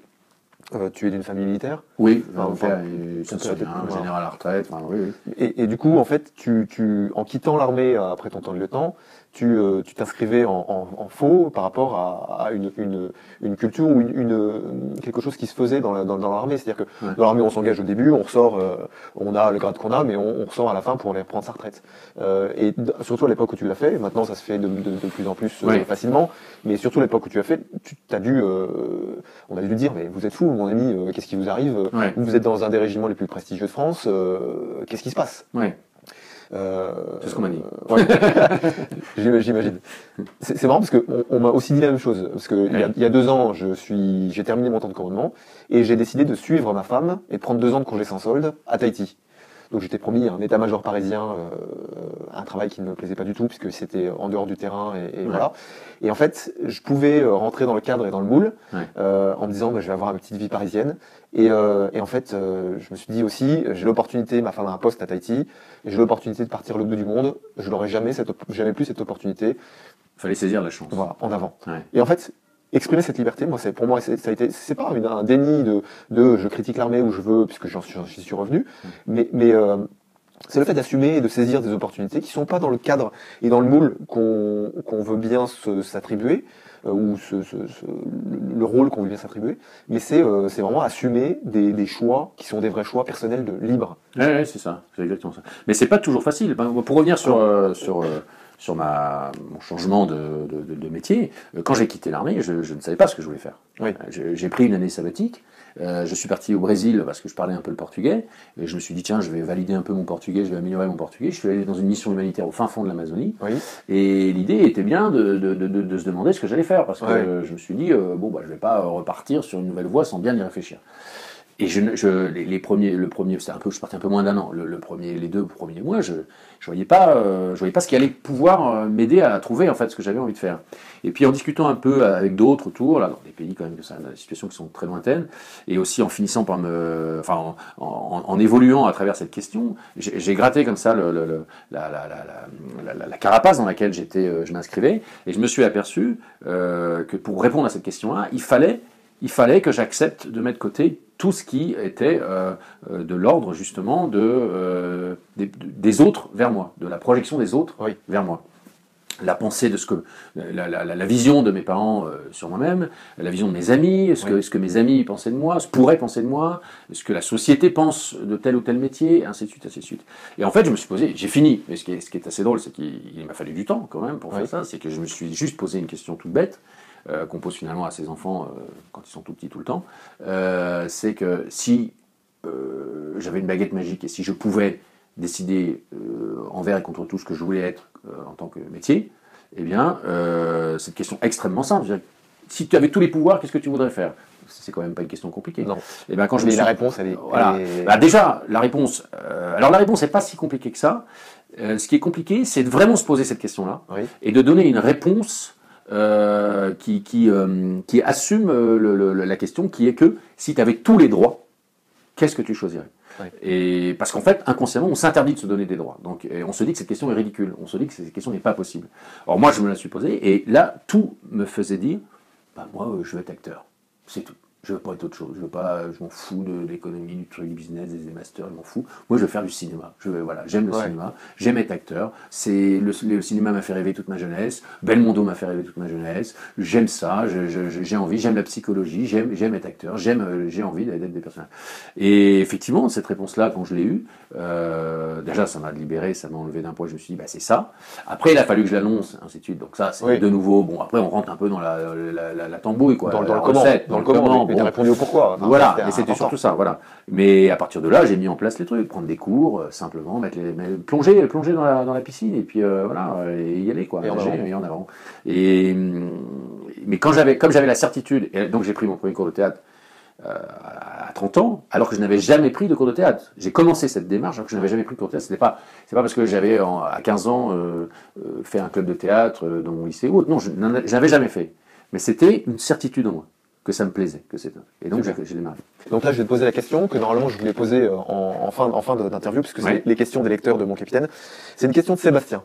tu es d'une famille militaire. Oui, mon père est général à la retraite. Enfin, oui. Et du coup, en fait, en quittant l'armée après ton temps de lieutenant, tu t'inscrivais en faux par rapport à une culture ou quelque chose qui se faisait dans l'armée. C'est-à-dire que dans l'armée, on s'engage au début, on ressort, on a le grade qu'on a, mais on ressort à la fin pour aller prendre sa retraite. Et surtout à l'époque où tu l'as fait, maintenant ça se fait de plus en plus facilement, mais surtout à l'époque où tu l'as fait, on a dû dire, mais vous êtes fou, mon ami, qu'est-ce qui vous arrive? Vous êtes dans un des régiments les plus prestigieux de France, qu'est-ce qui se passe? C'est ce qu'on m'a dit. J'imagine. C'est marrant parce qu'on m'a aussi dit la même chose. Parce que il y a 2 ans, j'ai terminé mon temps de commandement et j'ai décidé de suivre ma femme et de prendre 2 ans de congé sans solde à Tahiti. Donc j'étais promis un état-major parisien, un travail qui ne me plaisait pas du tout puisque c'était en dehors du terrain et voilà. Et en fait, je pouvais rentrer dans le cadre et dans le moule en me disant je vais avoir ma petite vie parisienne. Et en fait, je me suis dit aussi, j'ai l'opportunité, ma femme a un poste à Tahiti, et j'ai l'opportunité de partir à l'autre bout du monde. Je n'aurai jamais plus cette opportunité. Fallait saisir la chance. Voilà, en avant. Et en fait, exprimer cette liberté, pour moi, ça a été, c'est pas un déni de je critique l'armée où je veux, puisque j'y suis revenu, mais c'est le fait d'assumer et de saisir des opportunités qui sont pas dans le cadre et dans le moule qu'on veut bien s'attribuer, ou le rôle qu'on veut bien s'attribuer, mais c'est vraiment assumer des choix qui sont des vrais choix personnels libres. Ouais, c'est ça, c'est exactement ça. Mais c'est pas toujours facile. Pour revenir sur mon changement de métier, quand j'ai quitté l'armée, je ne savais pas ce que je voulais faire. J'ai pris une année sabbatique. Je suis parti au Brésil parce que je parlais un peu le portugais, et je me suis dit tiens, je vais valider un peu mon portugais, je vais améliorer mon portugais. Je suis allé dans une mission humanitaire au fin fond de l'Amazonie, et l'idée était bien de se demander ce que j'allais faire, parce que je me suis dit je vais pas repartir sur une nouvelle voie sans bien y réfléchir. Et les premiers, je partais un peu moins d'un an. Les 2 premiers mois, je voyais pas ce qui allait pouvoir m'aider à trouver en fait ce que j'avais envie de faire. Et puis en discutant un peu avec d'autres autour, là, dans des pays quand même des situations qui sont très lointaines, et aussi en finissant par en évoluant à travers cette question, j'ai gratté comme ça la carapace dans laquelle je m'inscrivais, et je me suis aperçu que pour répondre à cette question-là, il fallait que j'accepte de mettre de côté tout ce qui était de l'ordre justement des autres vers moi, de la projection des autres vers moi. La pensée de la vision de mes parents sur moi-même, la vision de mes amis, ce que mes amis pensaient de moi, pourraient penser de moi, ce que la société pense de tel ou tel métier, ainsi de suite, ainsi de suite. Et en fait, je me suis posé, j'ai fini, mais ce qui est assez drôle, c'est qu'il m'a fallu du temps quand même pour faire ça, c'est que je me suis juste posé une question toute bête, qu'on pose finalement à ses enfants quand ils sont tout petits tout le temps, c'est que si j'avais une baguette magique et si je pouvais décider envers et contre tout ce que je voulais être en tant que métier, eh bien, cette question extrêmement simple. Si tu avais tous les pouvoirs, qu'est-ce que tu voudrais faire? C'est quand même pas une question compliquée. Non. Et ben, la réponse, elle est... Voilà. Bah, déjà, la réponse... alors, la réponse n'est pas si compliquée que ça. Ce qui est compliqué, c'est de vraiment se poser cette question-là et de donner une réponse qui assume la question qui est que si tu avais tous les droits, qu'est-ce que tu choisirais? Ouais. Et parce qu'en fait, inconsciemment, on s'interdit de se donner des droits. Donc, et on se dit que cette question est ridicule. On se dit que cette question n'est pas possible. Alors moi, je me la suis posée, et là, tout me faisait dire, bah, moi, je veux être acteur. C'est tout. Je veux pas être autre chose. Je m'en fous de l'économie, du truc, du business, des masters, je m'en fous. Moi, je veux faire du cinéma. Voilà, j'aime le cinéma, j'aime être acteur. Le cinéma m'a fait rêver toute ma jeunesse. Belmondo m'a fait rêver toute ma jeunesse. J'aime ça, j'ai envie, j'aime la psychologie, j'aime être acteur, j'ai envie d'être des personnages. Et effectivement, cette réponse-là, quand je l'ai eue, déjà, ça m'a libéré, ça m'a enlevé d'un poids. Je me suis dit, bah, c'est ça. Après, il a fallu que je l'annonce, ainsi de suite. Donc ça, c'est de nouveau. Bon, après, on rentre un peu dans la tambouille, quoi. Dans le recette, comment. Dans le comment. Mais t'as répondu au pourquoi. Enfin, voilà, et c'était surtout ça, voilà. Mais à partir de là, j'ai mis en place les trucs, prendre des cours, simplement, plonger dans la piscine, et puis voilà, et y aller, quoi, et en avant. Mais comme j'avais la certitude, et donc j'ai pris mon premier cours de théâtre à 30 ans, alors que je n'avais jamais pris de cours de théâtre. J'ai commencé cette démarche alors que je n'avais jamais pris de cours de théâtre. C'est pas parce que j'avais, à 15 ans, fait un club de théâtre dans mon lycée ou autre. Non, je n'avais jamais fait. Mais c'était une certitude en moi que ça me plaisait, et donc j'ai démarré. Donc là, je vais te poser la question que normalement je voulais poser en fin d'interview, puisque c'est les questions des lecteurs de Mon Capitaine. C'est une question de Sébastien,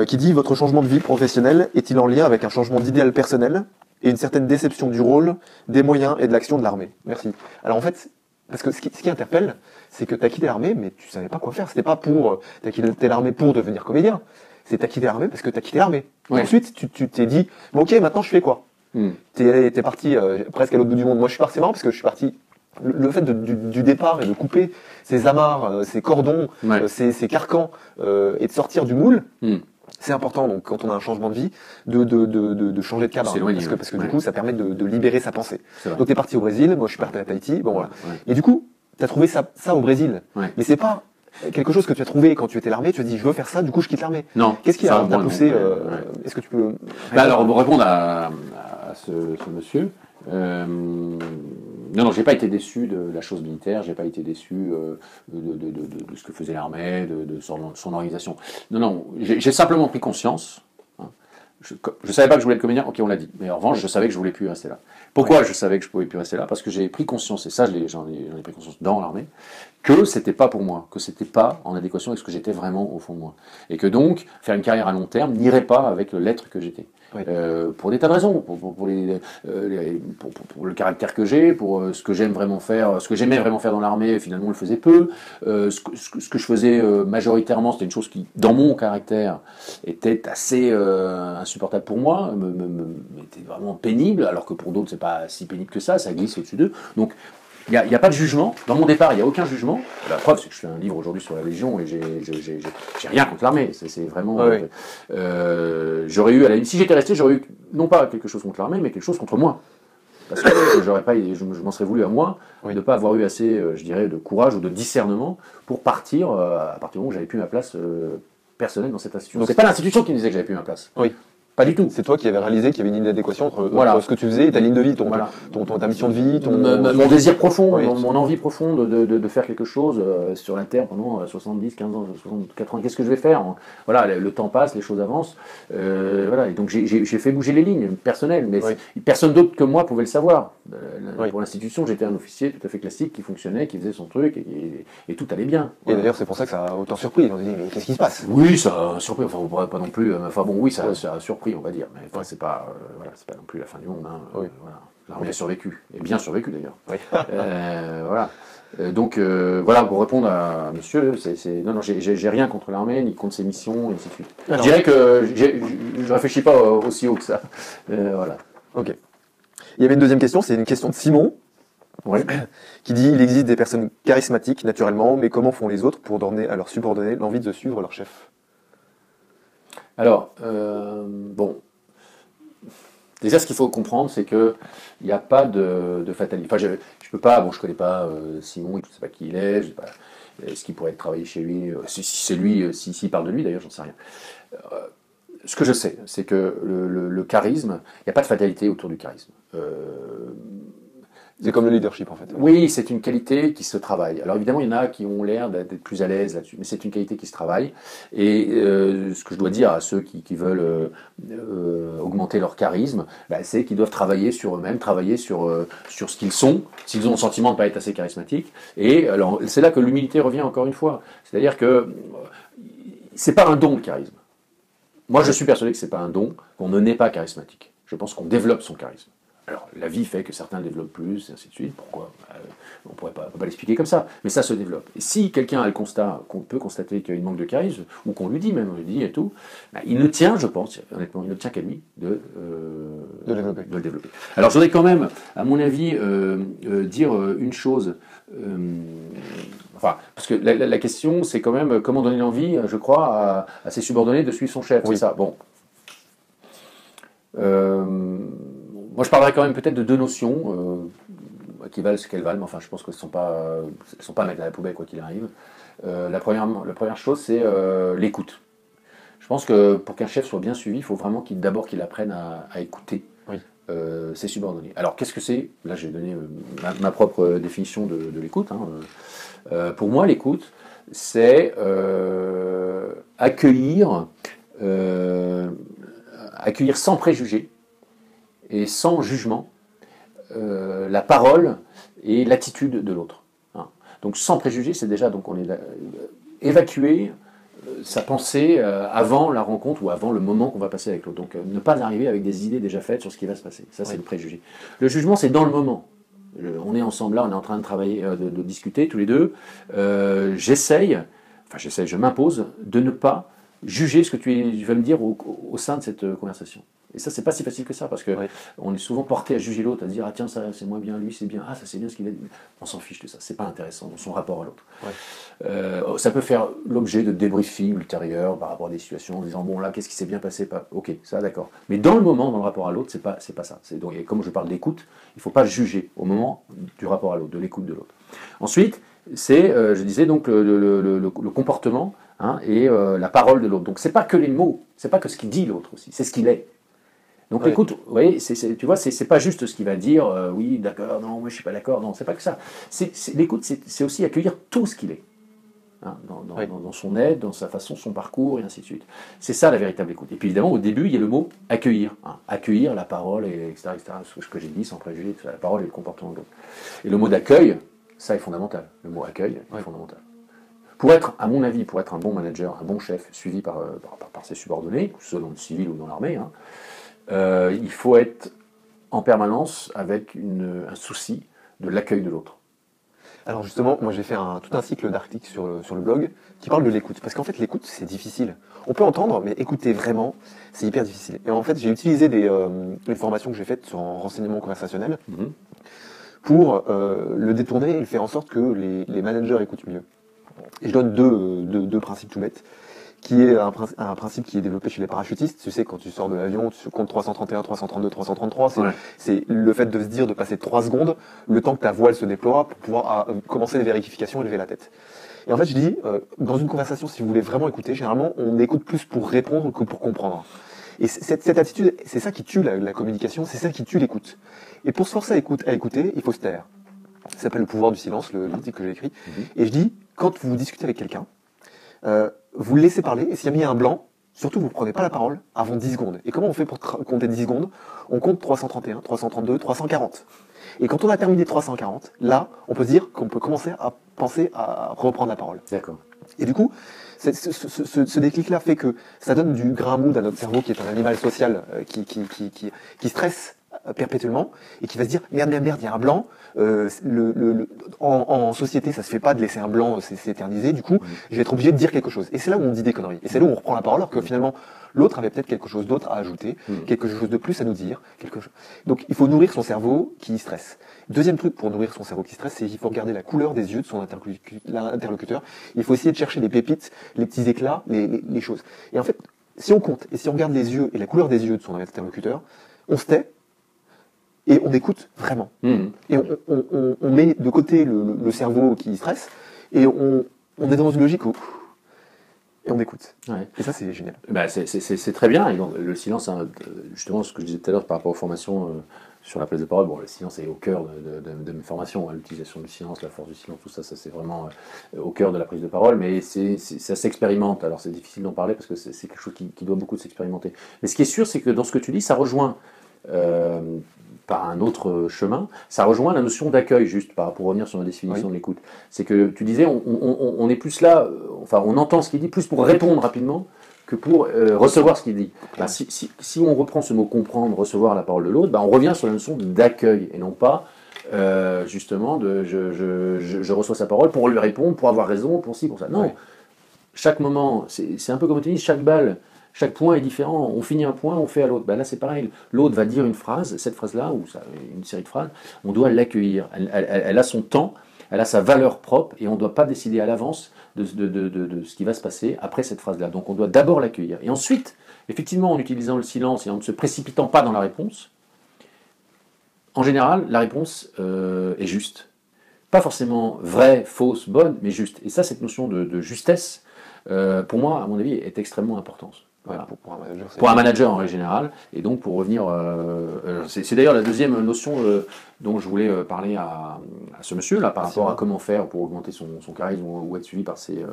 qui dit: votre changement de vie professionnelle est-il en lien avec un changement d'idéal personnel et une certaine déception du rôle, des moyens et de l'action de l'armée? Merci. Alors en fait, parce que ce qui interpelle, c'est que tu as quitté l'armée, mais tu savais pas quoi faire. C'était pas pour t'as quitté l'armée pour devenir comédien. C'est t'as quitté l'armée parce que t'as quitté l'armée. Ensuite, tu t'es dit, bon, ok, maintenant je fais quoi? T'es parti presque à l'autre bout du monde. Moi, je suis parti, c'est marrant parce que je suis parti. Le fait du départ et de couper ces amarres, ces cordons, ces carcans et de sortir du moule, c'est important. Donc, quand on a un changement de vie, de changer de cadre, parce que du coup, ça permet de libérer sa pensée. Donc, t'es parti au Brésil. Moi, je suis parti à Tahiti. Bon, voilà. Et du coup, t'as trouvé ça au Brésil. Mais c'est pas quelque chose que tu as trouvé quand tu étais l'armée, tu as dit je veux faire ça, du coup je quitte l'armée. Non. Qu'est-ce qui t'a poussé Est-ce que tu peux alors pour répondre à ce monsieur, non, j'ai pas été déçu de la chose militaire, j'ai pas été déçu de ce que faisait l'armée, de son organisation. Non, j'ai simplement pris conscience. Je savais pas que je voulais être comédien, ok, on l'a dit. Mais en revanche, je savais que je voulais plus rester là. Pourquoi je savais que je pouvais plus rester là? Parce que j'ai pris conscience, et ça j'en ai pris conscience dans l'armée, que c'était pas pour moi, que c'était pas en adéquation avec ce que j'étais vraiment au fond de moi. Et que donc, faire une carrière à long terme n'irait pas avec l'être que j'étais. Pour des tas de raisons, pour le caractère que j'ai, pour ce que j'aime vraiment faire, ce que j'aimais vraiment faire dans l'armée, finalement on le faisait peu. Ce que je faisais majoritairement, c'était une chose qui, dans mon caractère, était assez insupportable pour moi, était vraiment pénible, alors que pour d'autres c'est pas si pénible que ça glisse au-dessus d'eux. Donc il n'y a pas de jugement. Dans mon départ, il n'y a aucun jugement. La preuve, c'est que je fais un livre aujourd'hui sur la Légion et j'ai rien contre l'armée. C'est vraiment. J'aurais eu, si j'étais resté, j'aurais eu non pas quelque chose contre l'armée, mais quelque chose contre moi. Parce que je m'en serais voulu à moi de ne pas avoir eu assez, je dirais, de courage ou de discernement pour partir à partir du moment où j'avais plus ma place personnelle dans cette institution. Donc c'est pas l'institution qui me disait que j'avais plus ma place. Pas du tout. C'est toi qui avais réalisé qu'il y avait une inadéquation entre ce que tu faisais et ta ligne de vie, ta mission de vie, mon désir profond, mon envie profonde de faire quelque chose sur la Terre pendant 70, 15 ans, 64 ans. Qu'est-ce que je vais faire? Voilà, le temps passe, les choses avancent. Voilà, et donc j'ai fait bouger les lignes personnelles, mais personne d'autre que moi pouvait le savoir. Pour l'institution, j'étais un officier tout à fait classique qui fonctionnait, qui faisait son truc et tout allait bien. Et d'ailleurs, c'est pour ça que ça a autant surpris. On s'est dit, mais qu'est-ce qui se passe? Oui, ça a surpris. Enfin, on pourrait pas non plus. Enfin bon, oui, ça a surpris, on va dire. Mais enfin, c'est pas non plus la fin du monde. Voilà. L'armée a survécu, et bien survécu d'ailleurs. Voilà. Donc voilà, pour répondre à monsieur, non, j'ai rien contre l'armée, ni contre ses missions, et ainsi de suite. Je dirais que je réfléchis pas aussi haut que ça. Voilà. Ok. Il y avait une deuxième question, c'est une question de Simon, qui dit: il existe des personnes charismatiques naturellement, mais comment font les autres pour donner à leurs subordonnés l'envie de suivre leur chef? Alors, bon. Déjà, ce qu'il faut comprendre, c'est qu'il n'y a pas de fatalité. Enfin, je peux pas, je connais pas Simon, je ne sais pas qui il est, je sais pas est-ce qu'il pourrait travailler chez lui, si c'est lui, s'il parle de lui d'ailleurs, j'en sais rien. Ce que je sais, c'est que le charisme, il n'y a pas de fatalité autour du charisme. C'est comme le leadership en fait. Oui, c'est une qualité qui se travaille. Alors évidemment, il y en a qui ont l'air d'être plus à l'aise là-dessus, mais c'est une qualité qui se travaille. Et ce que je dois dire à ceux qui veulent augmenter leur charisme, bah, c'est qu'ils doivent travailler sur eux-mêmes, travailler sur ce qu'ils sont, s'ils ont le sentiment de ne pas être assez charismatiques. Et alors, c'est là que l'humilité revient encore une fois. C'est-à-dire que c'est pas un don, le charisme. Moi, je suis persuadé que c'est pas un don, qu'on ne naît pas charismatique. Je pense qu'on développe son charisme. Alors, la vie fait que certains le développent plus, et ainsi de suite. Pourquoi on ne peut pas l'expliquer comme ça, mais ça se développe. Et si quelqu'un a le constat, qu'on peut constater qu'il y a une manque de charisme, ou qu'on lui dit même, on lui dit et tout, bah, il ne tient, je pense, honnêtement, il ne tient qu'à lui de le développer. Alors, je voudrais quand même, à mon avis, dire une chose. Enfin, parce que la question, c'est quand même comment donner l'envie, je crois, à ses subordonnés de suivre son chef. Oui. C'est ça. Bon. Moi, je parlerai quand même peut-être de deux notions qui valent ce qu'elles valent, mais enfin, je pense qu'elles ne sont pas à mettre à la poubelle, quoi qu'il arrive. La première chose, c'est l'écoute. Je pense que pour qu'un chef soit bien suivi, il faut vraiment d'abord qu'il apprenne à écouter ses subordonnés. Alors, qu'est-ce que c'est? Là, j'ai donné ma propre définition de l'écoute. Hein. Pour moi, l'écoute, c'est accueillir sans préjugés et sans jugement la parole et l'attitude de l'autre. Hein. Donc sans préjugés, c'est déjà donc on est évacuer sa pensée avant la rencontre ou avant le moment qu'on va passer avec l'autre. Donc ne pas arriver avec des idées déjà faites sur ce qui va se passer. Ça, c'est le préjugé. Le jugement, c'est dans le moment. On est ensemble là, on est en train de travailler, de discuter tous les deux. Je m'impose de ne pas juger ce que tu vas me dire au sein de cette conversation. Et ça, c'est pas si facile que ça, parce que on est souvent porté à juger l'autre, à dire ah tiens ça c'est moins bien, lui c'est bien, ah ça c'est bien ce qu'il a dit. On s'en fiche de ça, c'est pas intéressant dans son rapport à l'autre. Ouais. Ça peut faire l'objet de débriefing ultérieurs par rapport à des situations en disant bon là qu'est-ce qui s'est bien passé, pas ok ça d'accord. Mais dans le moment, dans le rapport à l'autre, c'est pas ça. Donc et comme je parle d'écoute, il faut pas juger au moment du rapport à l'autre, de l'écoute de l'autre. Ensuite, c'est je disais donc le comportement. Hein, et la parole de l'autre. Donc c'est pas que les mots, c'est pas que ce qu'il dit l'autre aussi, c'est ce qu'il est. Donc l'écoute, vous voyez, tu vois, c'est pas juste ce qu'il va dire, oui, d'accord, non, moi je suis pas d'accord, non, c'est pas que ça. L'écoute, c'est aussi accueillir tout ce qu'il est, hein, dans son aide, dans sa façon, son parcours, et ainsi de suite. C'est ça la véritable écoute. Et puis évidemment, au début, il y a le mot accueillir, hein, accueillir la parole, et etc., ce que j'ai dit, sans préjuger, la parole et le comportement de l'autre. Et le mot d'accueil, ça est fondamental. Le mot accueil est fondamental. À mon avis, pour être un bon manager, un bon chef, suivi par ses subordonnés, que ce soit dans le civil ou dans l'armée, hein, il faut être en permanence avec un souci de l'accueil de l'autre. Alors justement, moi j'ai fait tout un cycle d'articles sur le blog qui parle de l'écoute. Parce qu'en fait, l'écoute, c'est difficile. On peut entendre, mais écouter vraiment, c'est hyper difficile. Et en fait, j'ai utilisé les formations que j'ai faites en renseignement conversationnel pour le détourner et faire en sorte que les managers écoutent mieux. Et je donne deux principes tout bêtes, qui est un principe qui est développé chez les parachutistes. Tu sais, quand tu sors de l'avion, tu comptes 331, 332, 333. C'est le fait de se dire de passer 3 secondes, le temps que ta voile se déploie, pour pouvoir commencer les vérifications et lever la tête. Et en fait, je dis, dans une conversation, si vous voulez vraiment écouter, généralement, on écoute plus pour répondre que pour comprendre. Et cette attitude, c'est ça qui tue la communication, c'est ça qui tue l'écoute. Et pour se forcer à écouter, il faut se taire. Ça s'appelle Le pouvoir du silence, l'article que j'ai écrit. Et je dis, quand vous discutez avec quelqu'un, vous le laissez parler, et s'il y a un blanc, surtout vous ne prenez pas la parole avant 10 secondes. Et comment on fait pour compter 10 secondes? On compte 331, 332, 340. Et quand on a terminé 340, là, on peut se dire qu'on peut commencer à penser à reprendre la parole. D'accord. Et du coup, ce déclic-là fait que ça donne du grain à moudre à notre cerveau, qui est un animal social, qui stresse perpétuellement, et qui va se dire merde, il y a un blanc. En société, ça se fait pas de laisser un blanc s'éterniser. Du coup, je vais être obligé de dire quelque chose. Et c'est là où on dit des conneries. Et c'est là où on reprend la parole, alors que finalement, l'autre avait peut-être quelque chose d'autre à ajouter, quelque chose de plus à nous dire. Donc, il faut nourrir son cerveau qui stresse. Deuxième truc pour nourrir son cerveau qui stresse, c'est qu'il faut regarder la couleur des yeux de son interlocuteur. Il faut essayer de chercher les pépites, les petits éclats, les choses. Et en fait, si on compte et si on regarde les yeux et la couleur des yeux de son interlocuteur, on se tait. Et on écoute vraiment. Et on met de côté le cerveau qui stresse, et on est dans une logique où et on écoute. Ouais. Et ça, c'est génial. Bah, c'est très bien. Et donc, le silence, hein, justement, ce que je disais tout à l'heure par rapport aux formations sur la prise de parole, bon, le silence est au cœur de mes formations, hein, l'utilisation du silence, la force du silence, tout ça, ça c'est vraiment au cœur de la prise de parole, mais ça s'expérimente. Alors c'est difficile d'en parler parce que c'est quelque chose qui doit beaucoup s'expérimenter. Mais ce qui est sûr, c'est que dans ce que tu dis, ça rejoint, par un autre chemin, ça rejoint la notion d'accueil, juste pour revenir sur la définition de l'écoute. C'est que tu disais, on est plus là, enfin on entend ce qu'il dit, plus pour répondre rapidement, que pour recevoir ce qu'il dit. Ben, si on reprend ce mot comprendre, recevoir la parole de l'autre, ben, on revient sur la notion d'accueil, et non pas justement de je reçois sa parole pour lui répondre, pour avoir raison, pour ci, pour ça. Non, chaque moment, c'est un peu comme tu dis, chaque balle, chaque point est différent. On finit un point, on fait à l'autre. Ben là, c'est pareil. L'autre va dire une phrase, cette phrase-là, ou une série de phrases, on doit l'accueillir. Elle a son temps, elle a sa valeur propre, et on ne doit pas décider à l'avance de ce qui va se passer après cette phrase-là. Donc on doit d'abord l'accueillir. Et ensuite, effectivement, en utilisant le silence et en ne se précipitant pas dans la réponse, en général, la réponse est juste. Pas forcément vraie, fausse, bonne, mais juste. Et ça, cette notion de justesse, pour moi, à mon avis, est extrêmement importante. Voilà. Pour un manager en règle générale, et donc pour revenir, c'est d'ailleurs la deuxième notion dont je voulais parler à ce monsieur-là par rapport à comment faire pour augmenter son charisme ou être suivi par ses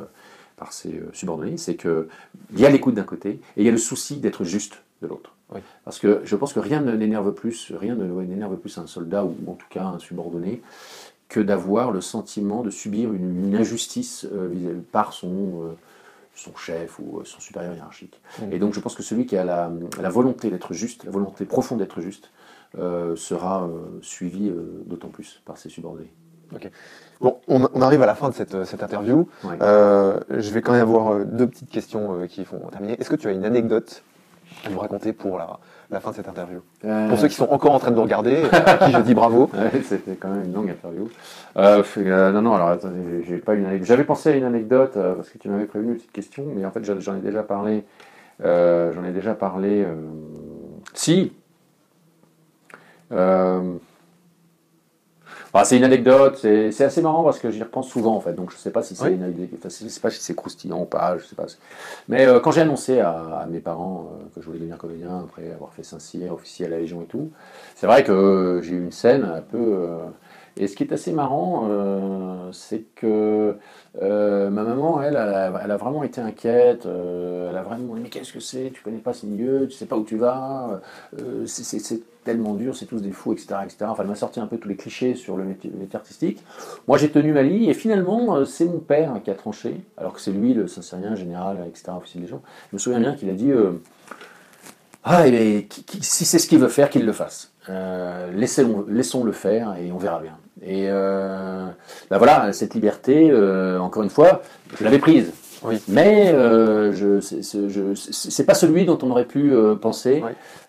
subordonnés, c'est qu'il y a l'écoute d'un côté et il y a le souci d'être juste de l'autre. Oui. Parce que je pense que rien ne n'énerve plus un soldat ou en tout cas un subordonné que d'avoir le sentiment de subir une injustice par son chef ou son supérieur hiérarchique. Et donc je pense que celui qui a la volonté d'être juste, la volonté profonde d'être juste, sera suivi d'autant plus par ses subordonnés. Ok. Bon, on arrive à la fin de cette interview. Ouais. Je vais quand même avoir deux petites questions qui vont terminer. Est-ce que tu as une anecdote à nous raconter pour la fin de cette interview? Pour ceux qui sont encore en train de nous regarder, à qui je dis bravo. Ouais, c'était quand même une longue interview. Non, alors attendez, j'ai pas une anecdote. J'avais pensé à une anecdote parce que tu m'avais prévenu une petite question, mais en fait j'en ai déjà parlé. Si. C'est une anecdote, c'est assez marrant parce que j'y repense souvent en fait, donc je ne sais pas si c'est une anecdote, je ne sais pas si c'est croustillant ou pas, je sais pas. Mais quand j'ai annoncé à mes parents que je voulais devenir comédien après avoir fait Saint-Cyr, officier à la Légion et tout, c'est vrai que j'ai eu une scène un peu... Et ce qui est assez marrant, c'est que ma maman, elle a vraiment été inquiète, elle a vraiment dit « mais qu'est-ce que c'est, tu connais pas ce milieu, tu sais pas où tu vas, c'est tellement dur, c'est tous des fous, etc. etc. » Enfin, elle m'a sorti un peu tous les clichés sur le métier artistique. Moi, j'ai tenu ma ligne, et finalement, c'est mon père qui a tranché, alors que c'est lui, le Saint-Cyrien, général, etc., officier de Légion. Je me souviens bien qu'il a dit si c'est ce qu'il veut faire, qu'il le fasse. Laissons-le faire et on verra bien. Et voilà, cette liberté, encore une fois, je l'avais prise. Oui. Mais c'est pas celui dont on aurait pu penser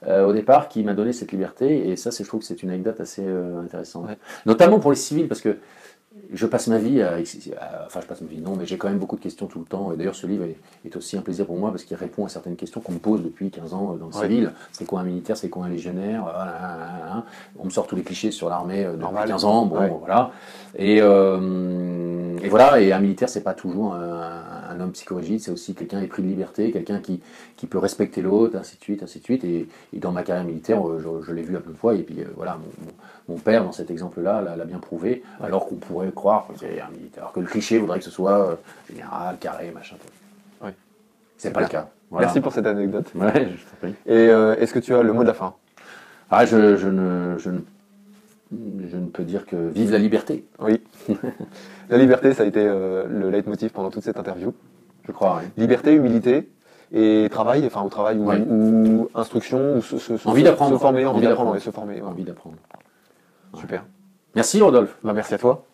au départ qui m'a donné cette liberté. Et ça, je trouve que c'est une anecdote assez intéressante. Ouais. Notamment pour les civils, parce que je passe ma vie mais j'ai quand même beaucoup de questions tout le temps. Et d'ailleurs, ce livre est aussi un plaisir pour moi parce qu'il répond à certaines questions qu'on me pose depuis 15 ans dans le civil. C'est quoi un militaire, c'est quoi un légionnaire, on me sort tous les clichés sur l'armée depuis 15 ans. Bon, voilà. Et voilà, et un militaire, c'est pas toujours un homme psychorigide, c'est aussi quelqu'un épris de liberté, quelqu'un qui peut respecter l'autre, ainsi de suite, ainsi de suite. Et dans ma carrière militaire, je l'ai vu à plein de fois, et puis voilà, mon père, dans cet exemple-là, l'a bien prouvé, alors qu'on pourrait croire que c'est un militaire, alors que le cliché voudrait que ce soit général, carré, machin. Oui. C'est pas le cas. Voilà. Merci pour cette anecdote. Ouais, je t'en prie. Et est-ce que tu as le mot de la fin? Je ne peux dire que vive la liberté. Oui. La liberté, ça a été le leitmotiv pendant toute cette interview. Je crois, oui. Liberté, humilité et travail, enfin au travail ou instruction, ou envie d'apprendre. Se former, envie d'apprendre et se former. Envie d'apprendre. Super. Merci Rodolphe. Merci à toi.